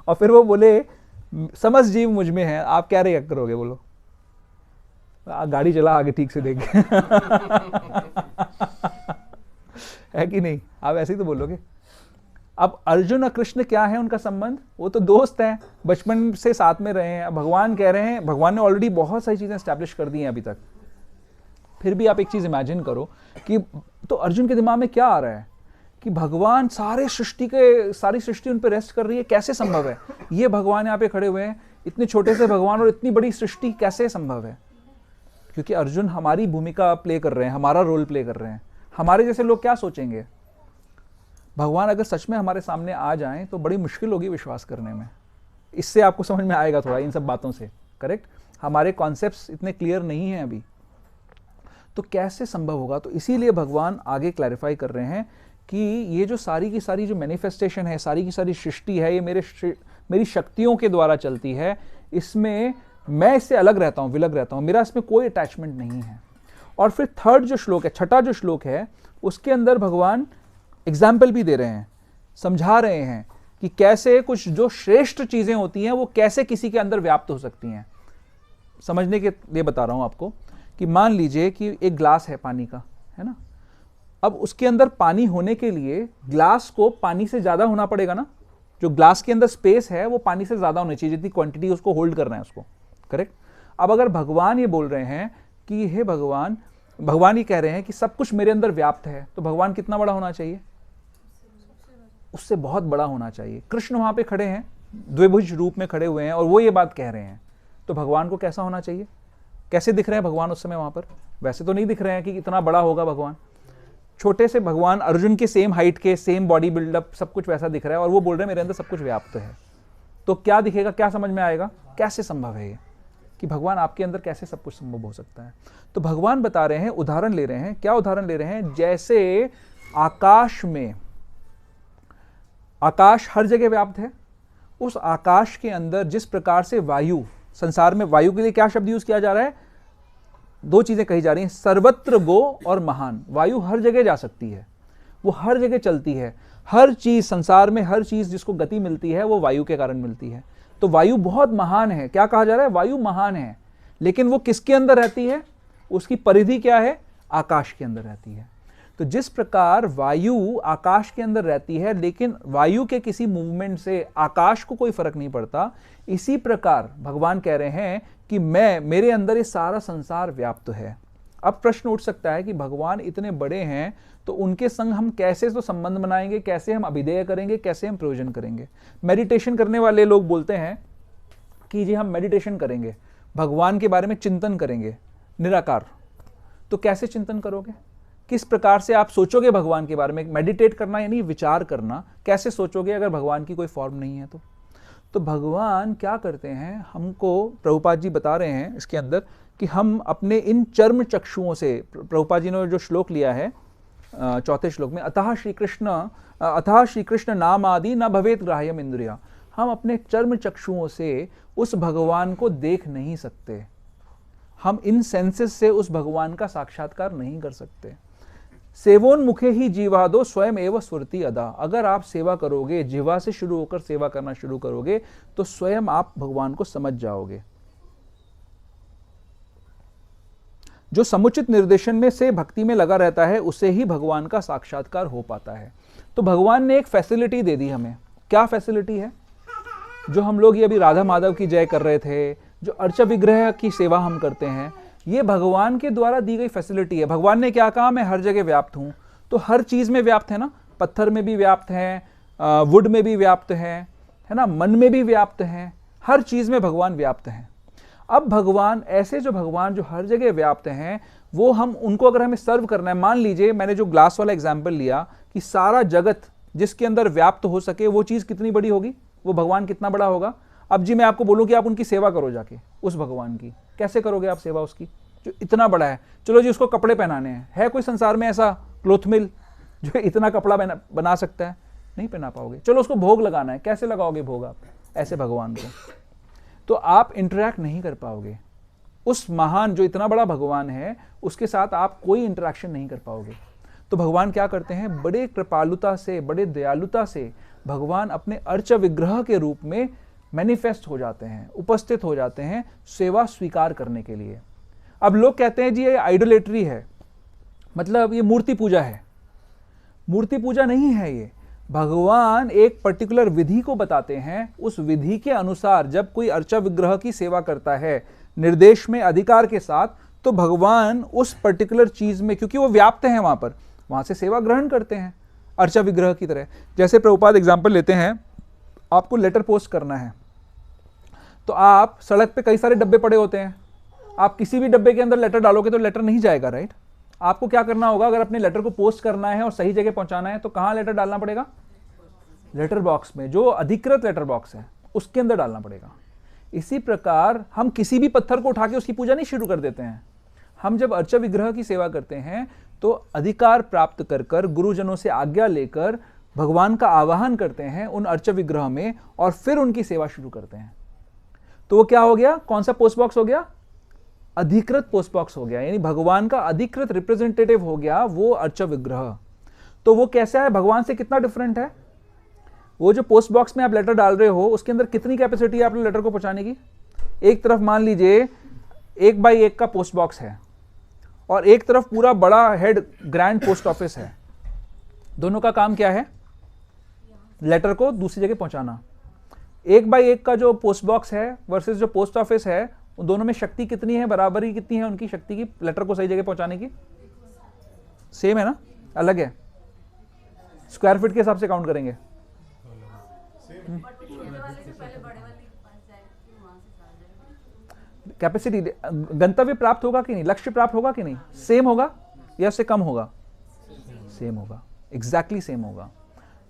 और फिर वो बोले समस्त जीव मुझ में है, आप क्या रिएक्ट करोगे? बोलो। गाड़ी चला आगे ठीक से देख है कि नहीं? आप ऐसे ही तो बोलोगे। अब अर्जुन और कृष्ण क्या है उनका संबंध? वो तो दोस्त हैं, बचपन से साथ में रहे हैं। भगवान कह रहे हैं, भगवान ने ऑलरेडी बहुत सारी चीजें एस्टैब्लिश कर दी हैं अभी तक, फिर भी आप एक चीज इमेजिन करो कि तो अर्जुन के दिमाग में क्या आ रहा है कि भगवान सारी सृष्टि उन पर रेस्ट कर रही है, कैसे संभव है? ये भगवान यहाँ पे खड़े हुए हैं, इतने छोटे से भगवान और इतनी बड़ी सृष्टि कैसे संभव है? क्योंकि अर्जुन हमारी भूमिका प्ले कर रहे हैं, हमारा रोल प्ले कर रहे हैं। हमारे जैसे लोग क्या सोचेंगे? भगवान अगर सच में हमारे सामने आ जाएं तो बड़ी मुश्किल होगी विश्वास करने में। इससे आपको समझ में आएगा थोड़ा इन सब बातों से, करेक्ट? हमारे कॉन्सेप्ट्स इतने क्लियर नहीं हैं अभी, तो कैसे संभव होगा? तो इसीलिए भगवान आगे क्लैरिफाई कर रहे हैं कि ये जो सारी की सारी जो मैनिफेस्टेशन है, सारी की सारी सृष्टि है, ये मेरी शक्तियों के द्वारा चलती है। इसमें मैं इससे अलग रहता हूँ, विलग रहता हूँ, मेरा इसमें कोई अटैचमेंट नहीं है। और फिर थर्ड जो श्लोक है, छठा जो श्लोक है, उसके अंदर भगवान एग्जाम्पल भी दे रहे हैं, समझा रहे हैं कि कैसे कुछ जो श्रेष्ठ चीजें होती हैं वो कैसे किसी के अंदर व्याप्त हो सकती हैं। समझने के लिए बता रहा हूं आपको कि मान लीजिए कि एक ग्लास है पानी का, है ना। अब उसके अंदर पानी होने के लिए ग्लास को पानी से ज्यादा होना पड़ेगा ना, जो ग्लास के अंदर स्पेस है वो पानी से ज्यादा होनी चाहिए, जितनी क्वांटिटी उसको होल्ड करना है उसको, करेक्ट। अब अगर भगवान ये बोल रहे हैं कि हे भगवान, भगवान ये कह रहे हैं कि सब कुछ मेरे अंदर व्याप्त है, तो भगवान कितना बड़ा होना चाहिए? उससे बहुत बड़ा होना चाहिए। कृष्ण वहां पे खड़े हैं, द्विभुज रूप में खड़े हुए हैं और वो ये बात कह रहे हैं, तो भगवान को कैसा होना चाहिए? कैसे दिख रहे हैं भगवान उस समय वहां पर? वैसे तो नहीं दिख रहे हैं कि इतना बड़ा होगा भगवान, छोटे से भगवान, अर्जुन के सेम हाइट के, सेम बॉडी बिल्डअप, सब कुछ वैसा दिख रहा है और वो बोल रहे हैं मेरे अंदर सब कुछ व्याप्त है। तो क्या दिखेगा, क्या समझ में आएगा, कैसे संभव है ये कि भगवान आपके अंदर कैसे सब कुछ संभव हो सकता है? तो भगवान बता रहे हैं, उदाहरण ले रहे हैं। क्या उदाहरण ले रहे हैं? जैसे आकाश में, आकाश हर जगह व्याप्त है, उस आकाश के अंदर जिस प्रकार से वायु, संसार में वायु के लिए क्या शब्द यूज किया जा रहा है? दो चीजें कही जा रही हैं, सर्वत्र गो और महान। वायु हर जगह जा सकती है, वो हर जगह चलती है, हर चीज संसार में, हर चीज जिसको गति मिलती है वो वायु के कारण मिलती है। तो वायु बहुत महान है। क्या कहा जा रहा है? वायु महान है, लेकिन वो किसके अंदर रहती है? उसकी परिधि क्या है? आकाश के अंदर रहती है। तो जिस प्रकार वायु आकाश के अंदर रहती है, लेकिन वायु के किसी मूवमेंट से आकाश को कोई फर्क नहीं पड़ता, इसी प्रकार भगवान कह रहे हैं कि मेरे अंदर ये सारा संसार व्याप्त है। अब प्रश्न उठ सकता है कि भगवान इतने बड़े हैं तो उनके संग हम कैसे तो संबंध बनाएंगे, कैसे हम अभिधेय करेंगे, कैसे हम प्रयोजन करेंगे? मेडिटेशन करने वाले लोग बोलते हैं कि जी हम मेडिटेशन करेंगे, भगवान के बारे में चिंतन करेंगे, निराकार। तो कैसे चिंतन करोगे? किस प्रकार से आप सोचोगे भगवान के बारे में? मेडिटेट करना यानी विचार करना, कैसे सोचोगे अगर भगवान की कोई फॉर्म नहीं है? तो भगवान क्या करते हैं, हमको प्रभुपाद जी बता रहे हैं इसके अंदर कि हम अपने इन चर्म चक्षुओं से, प्रभुपाद जी ने जो श्लोक लिया है चौथे श्लोक में, अतः श्री कृष्ण नाम आदि न भवेत ग्राह्यम इंद्रिया, हम अपने चर्म चक्षुओं से उस भगवान को देख नहीं सकते, हम इन सेंसेस से उस भगवान का साक्षात्कार नहीं कर सकते। सेवोन्मुखे ही जीवादो स्वयं एवं स्फुरति अदा, अगर आप सेवा करोगे, जिह्वा से शुरू होकर सेवा करना शुरू करोगे तो स्वयं आप भगवान को समझ जाओगे। जो समुचित निर्देशन में से भक्ति में लगा रहता है उसे ही भगवान का साक्षात्कार हो पाता है। तो भगवान ने एक फैसिलिटी दे दी हमें। क्या फैसिलिटी है? जो हम लोग ये अभी राधा माधव की जय कर रहे थे, जो अर्चा विग्रह की सेवा हम करते हैं, ये भगवान के द्वारा दी गई फैसिलिटी है। भगवान ने क्या कहा? मैं हर जगह व्याप्त हूं। तो हर चीज में व्याप्त है ना, पत्थर में भी व्याप्त है, वुड में भी व्याप्त है ना, मन में भी व्याप्त है, हर चीज में भगवान व्याप्त है। अब भगवान ऐसे जो भगवान जो हर जगह व्याप्त हैं, वो हम उनको अगर हमें सर्व करना है, मान लीजिए मैंने जो ग्लास वाला एग्जाम्पल लिया कि सारा जगत जिसके अंदर व्याप्त हो सके वो चीज कितनी बड़ी होगी, वो भगवान कितना बड़ा होगा। अब जी मैं आपको बोलूं कि आप उनकी सेवा करो जाके उस भगवान की, कैसे करोगे आप सेवा उसकी जो इतना बड़ा है? चलो जी उसको कपड़े पहनाने हैं, है कोई संसार में ऐसा क्लोथ मिल जो इतना कपड़ा बना सकता है? नहीं पहना पाओगे। चलो उसको भोग लगाना है, कैसे लगाओगे भोग आप ऐसे भगवान को? तो आप इंटरैक्ट नहीं कर पाओगे। उस महान जो इतना बड़ा भगवान है उसके साथ आप कोई इंटरैक्शन नहीं कर पाओगे। तो भगवान क्या करते हैं? बड़े कृपालुता से, बड़े दयालुता से भगवान अपने अर्च विग्रह के रूप में मैनिफेस्ट हो जाते हैं, उपस्थित हो जाते हैं सेवा स्वीकार करने के लिए। अब लोग कहते हैं जी ये आइडोलेट्री है, मतलब ये मूर्ति पूजा है। मूर्ति पूजा नहीं है ये। भगवान एक पर्टिकुलर विधि को बताते हैं, उस विधि के अनुसार जब कोई अर्चा विग्रह की सेवा करता है निर्देश में, अधिकार के साथ, तो भगवान उस पर्टिकुलर चीज में, क्योंकि वो व्याप्त हैं वहां पर, वहां से सेवा ग्रहण करते हैं अर्चा विग्रह की तरह। जैसे प्रभुपाद एग्जाम्पल लेते हैं, आपको लेटर पोस्ट करना है तो आप सड़क पे कई सारे डब्बे पड़े होते हैं, आप किसी भी डब्बे के अंदर लेटर डालोगे तो लेटर नहीं जाएगा, राइट? आपको क्या करना होगा? अगर अपने लेटर को पोस्ट करना है और सही जगह पहुंचाना है तो कहां लेटर डालना पड़ेगा? लेटर बॉक्स में, जो अधिकृत लेटर बॉक्स है उसके अंदर डालना पड़ेगा। इसी प्रकार हम किसी भी पत्थर को उठा के उसकी पूजा नहीं शुरू कर देते हैं। हम जब अर्चा विग्रह की सेवा करते हैं तो अधिकार प्राप्त कर कर, गुरुजनों से आज्ञा लेकर भगवान का आवाहन करते हैं उन अर्चा विग्रह में और फिर उनकी सेवा शुरू करते हैं। तो वो क्या हो गया? कौन सा पोस्ट बॉक्स हो गया? अधिकृत पोस्ट बॉक्स हो गया, यानी भगवान का अधिकृत रिप्रेजेंटेटिव हो गया वो अर्च विग्रह। तो वो कैसा है, भगवान से कितना डिफरेंट है? वो जो पोस्ट बॉक्स में आप लेटर डाल रहे हो उसके अंदर कितनी कैपेसिटी है आप लेटर को पहुंचाने की? एक तरफ मान लीजिए 1 बाई 1 का पोस्ट बॉक्स है और एक तरफ पूरा बड़ा हेड ग्रैंड पोस्ट ऑफिस है। दोनों का काम क्या है? लेटर को दूसरी जगह पहुंचाना। 1 बाई 1 का जो पोस्ट बॉक्स है वर्सेस जो पोस्ट ऑफिस है, उन दोनों में शक्ति कितनी है, बराबरी कितनी है उनकी शक्ति की लेटर को सही जगह पहुंचाने की? सेम है ना? अलग है? स्क्वायर फीट के हिसाब से काउंट करेंगे। कैपेसिटी, गंतव्य प्राप्त होगा कि नहीं, लक्ष्य प्राप्त होगा कि नहीं, सेम होगा या उससे कम होगा? सेम होगा, एग्जैक्टली सेम होगा।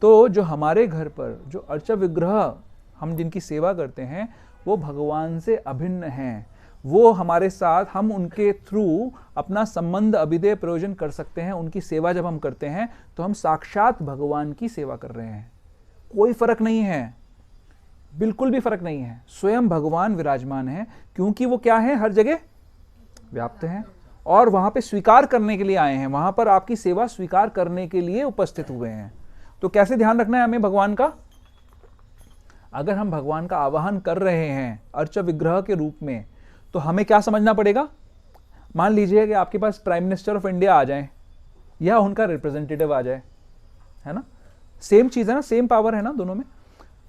तो जो हमारे घर पर जो अर्च विग्रह हम जिनकी सेवा करते हैं वो भगवान से अभिन्न हैं। वो हमारे साथ, हम उनके थ्रू अपना संबंध अभिदेय प्रयोजन कर सकते हैं। उनकी सेवा जब हम करते हैं तो हम साक्षात भगवान की सेवा कर रहे हैं। कोई फर्क नहीं है, बिल्कुल भी फर्क नहीं है। स्वयं भगवान विराजमान है, क्योंकि वो क्या है, हर जगह व्याप्त हैं और वहां पे स्वीकार करने के लिए आए हैं। वहां पर आपकी सेवा स्वीकार करने के लिए उपस्थित हुए हैं। तो कैसे ध्यान रखना है हमें भगवान का? अगर हम भगवान का आवाहन कर रहे हैं अर्च विग्रह के रूप में, तो हमें क्या समझना पड़ेगा? मान लीजिए कि आपके पास प्राइम मिनिस्टर ऑफ इंडिया आ जाए या उनका रिप्रेजेंटेटिव आ जाए, है ना? सेम चीज है ना, सेम पावर है ना दोनों में।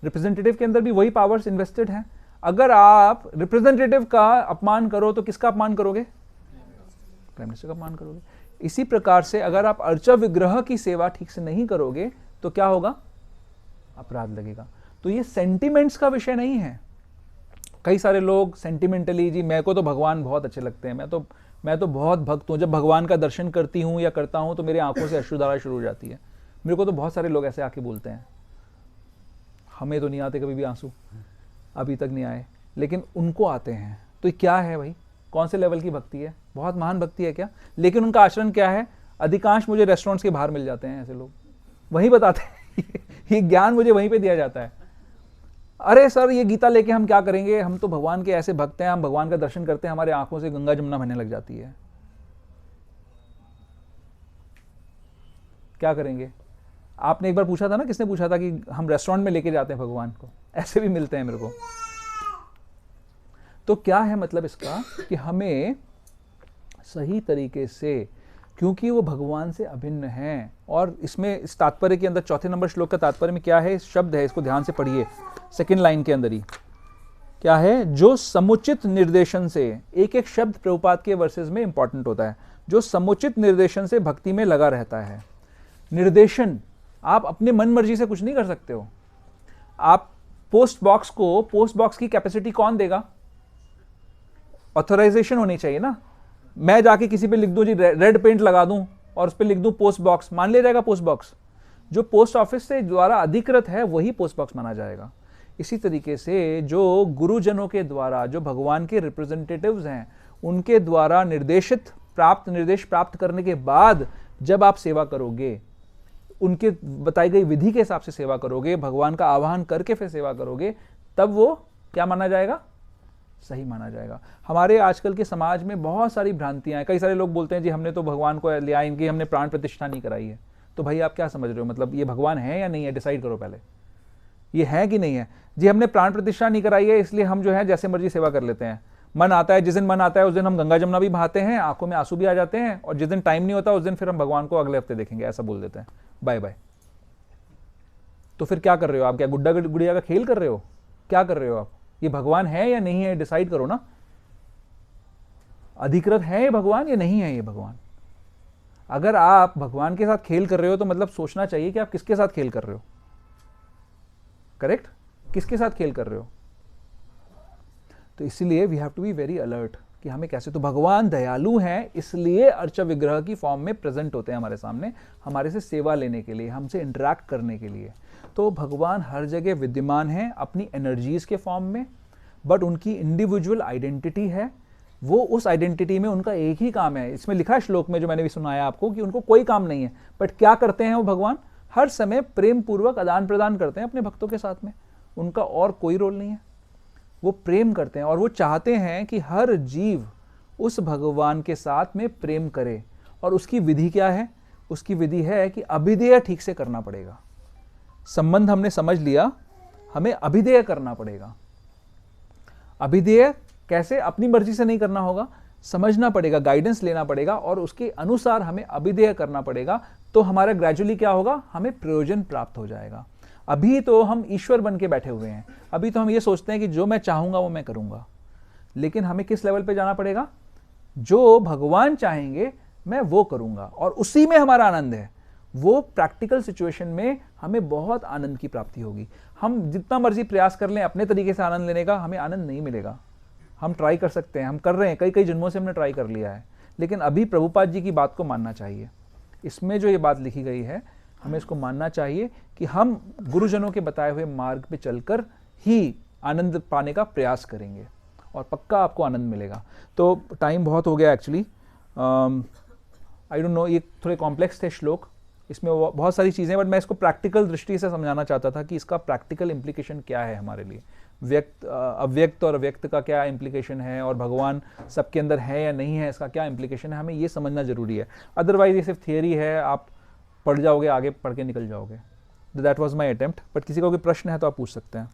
रिप्रेजेंटेटिव के अंदर भी वही पावर्स इन्वेस्टेड हैं। अगर आप रिप्रेजेंटेटिव का अपमान करो तो किसका अपमान करोगे? प्राइम मिनिस्टर का अपमान करोगे। इसी प्रकार से अगर आप अर्च विग्रह की सेवा ठीक से नहीं करोगे तो क्या होगा? अपराध लगेगा। तो ये सेंटिमेंट्स का विषय नहीं है। कई सारे लोग सेंटिमेंटली, जी मेरे को तो भगवान बहुत अच्छे लगते हैं, मैं तो बहुत भक्त हूँ, जब भगवान का दर्शन करती हूँ या करता हूँ तो मेरे आंखों से अश्रुधारा शुरू हो जाती है। मेरे को तो बहुत सारे लोग ऐसे आके बोलते हैं। हमें तो नहीं आते कभी भी आंसू, अभी तक नहीं आए, लेकिन उनको आते हैं। तो क्या है भाई, कौन से लेवल की भक्ति है? बहुत महान भक्ति है क्या? लेकिन उनका आचरण क्या है? अधिकांश मुझे रेस्टोरेंट्स के बाहर मिल जाते हैं ऐसे लोग, वही बताते हैं ये ज्ञान मुझे वहीं पे दिया जाता है। अरे सर ये गीता लेके हम क्या करेंगे, हम तो भगवान के ऐसे भक्त हैं, हम भगवान का दर्शन करते हैं, हमारे आंखों से गंगा जमुना बहने लग जाती है। क्या करेंगे? आपने एक बार पूछा था ना, किसने पूछा था कि हम रेस्टोरेंट में लेके जाते हैं भगवान को, ऐसे भी मिलते हैं मेरे को। तो क्या है मतलब इसका, कि हमें सही तरीके से, क्योंकि वो भगवान से अभिन्न हैं। और इसमें इस तात्पर्य के अंदर चौथे नंबर श्लोक का तात्पर्य में क्या है, इस शब्द है, इसको ध्यान से पढ़िए, सेकंड लाइन के अंदर ही क्या है, जो समुचित निर्देशन से, एक एक शब्द प्रभुपाद के वर्सेस में इंपॉर्टेंट होता है, जो समुचित निर्देशन से भक्ति में लगा रहता है। निर्देशन, आप अपने मन मर्जी से कुछ नहीं कर सकते हो। आप पोस्ट बॉक्स की कैपेसिटी कौन देगा? ऑथराइजेशन होनी चाहिए ना। मैं जाके किसी पे लिख दूं जी रेड पेंट लगा दूं और उस पे लिख दूं पोस्ट बॉक्स, मान लिया जाएगा पोस्ट बॉक्स? जो पोस्ट ऑफिस से द्वारा अधिकृत है वही पोस्ट बॉक्स माना जाएगा। इसी तरीके से जो गुरुजनों के द्वारा, जो भगवान के रिप्रेजेंटेटिव्स हैं, उनके द्वारा निर्देश प्राप्त करने के बाद जब आप सेवा करोगे, उनके बताई गई विधि के हिसाब से सेवा करोगे, भगवान का आवाहन करके फिर सेवा करोगे, तब वो क्या माना जाएगा? सही माना जाएगा। हमारे आजकल के समाज में बहुत सारी भ्रांतियां हैं। कई सारे लोग बोलते हैं जी हमने तो भगवान को लिया, इनकी हमने प्राण प्रतिष्ठा नहीं कराई है। तो भाई आप क्या समझ रहे हो, मतलब ये भगवान है या नहीं है? डिसाइड करो पहले, ये है कि नहीं है। जी हमने प्राण प्रतिष्ठा नहीं कराई है इसलिए हम जो है जैसे मर्जी सेवा कर लेते हैं। मन आता है, जिस दिन मन आता है उस दिन हम गंगा जमुना भी बहाते हैं, आंखों में आंसू भी आ जाते हैं, और जिस दिन टाइम नहीं होता उस दिन फिर हम भगवान को अगले हफ्ते देखेंगे, ऐसा बोल देते हैं, बाय बाय। तो फिर क्या कर रहे हो आप? क्या गुड्डा गुड़िया का खेल कर रहे हो? क्या कर रहे हो आप? ये भगवान है या नहीं है, डिसाइड करो ना। अधिकृत है ये भगवान या नहीं है ये भगवान? अगर आप भगवान के साथ खेल कर रहे हो तो मतलब सोचना चाहिए कि आप किसके साथ खेल कर रहे हो। करेक्ट? किसके साथ खेल कर रहे हो? तो इसीलिए we have to be very alert कि हमें कैसे, तो भगवान दयालु हैं इसलिए अर्च विग्रह की फॉर्म में प्रेजेंट होते हैं हमारे सामने, हमारे से सेवा लेने के लिए, हमसे इंटरैक्ट करने के लिए। तो भगवान हर जगह विद्यमान है अपनी एनर्जीज के फॉर्म में, बट उनकी इंडिविजुअल आइडेंटिटी है। वो उस आइडेंटिटी में उनका एक ही काम है। इसमें लिखा है श्लोक में जो मैंने भी सुनाया आपको कि उनको कोई काम नहीं है, बट क्या करते हैं वो भगवान? हर समय प्रेम पूर्वक आदान प्रदान करते हैं अपने भक्तों के साथ में। उनका और कोई रोल नहीं है, वो प्रेम करते हैं और वो चाहते हैं कि हर जीव उस भगवान के साथ में प्रेम करे। और उसकी विधि क्या है? उसकी विधि है कि अभिधेय ठीक से करना पड़ेगा। संबंध हमने समझ लिया, हमें अभिधेय करना पड़ेगा। अभिधेय कैसे? अपनी मर्जी से नहीं करना होगा, समझना पड़ेगा, गाइडेंस लेना पड़ेगा और उसके अनुसार हमें अभिधेय करना पड़ेगा। तो हमारा ग्रेजुअली क्या होगा? हमें प्रयोजन प्राप्त हो जाएगा। अभी तो हम ईश्वर बन के बैठे हुए हैं, अभी तो हम ये सोचते हैं कि जो मैं चाहूंगा वो मैं करूंगा, लेकिन हमें किस लेवल पे जाना पड़ेगा? जो भगवान चाहेंगे मैं वो करूंगा और उसी में हमारा आनंद है। वो प्रैक्टिकल सिचुएशन में हमें बहुत आनंद की प्राप्ति होगी। हम जितना मर्जी प्रयास कर लें अपने तरीके से आनंद लेने का, हमें आनंद नहीं मिलेगा। हम ट्राई कर सकते हैं, हम कर रहे हैं, कई कई जन्मों से हमने ट्राई कर लिया है, लेकिन अभी प्रभुपाद जी की बात को मानना चाहिए। इसमें जो ये बात लिखी गई है हमें इसको मानना चाहिए कि हम गुरुजनों के बताए हुए मार्ग पे चलकर ही आनंद पाने का प्रयास करेंगे और पक्का आपको आनंद मिलेगा। तो टाइम बहुत हो गया एक्चुअली, आई डोंट नो, ये थोड़े कॉम्प्लेक्स थे श्लोक, इसमें बहुत सारी चीज़ें, बट मैं इसको प्रैक्टिकल दृष्टि से समझाना चाहता था कि इसका प्रैक्टिकल इम्प्लीकेशन क्या है हमारे लिए, अव्यक्त और व्यक्त का क्या इम्प्लीकेशन है, और भगवान सबके अंदर है या नहीं है इसका क्या इम्प्लीकेशन है, हमें ये समझना जरूरी है। अदरवाइज ये सिर्फ थियरी है, आप पढ़ जाओगे, आगे पढ़ के निकल जाओगे। That was my attempt, but किसी का कोई प्रश्न है तो आप पूछ सकते हैं।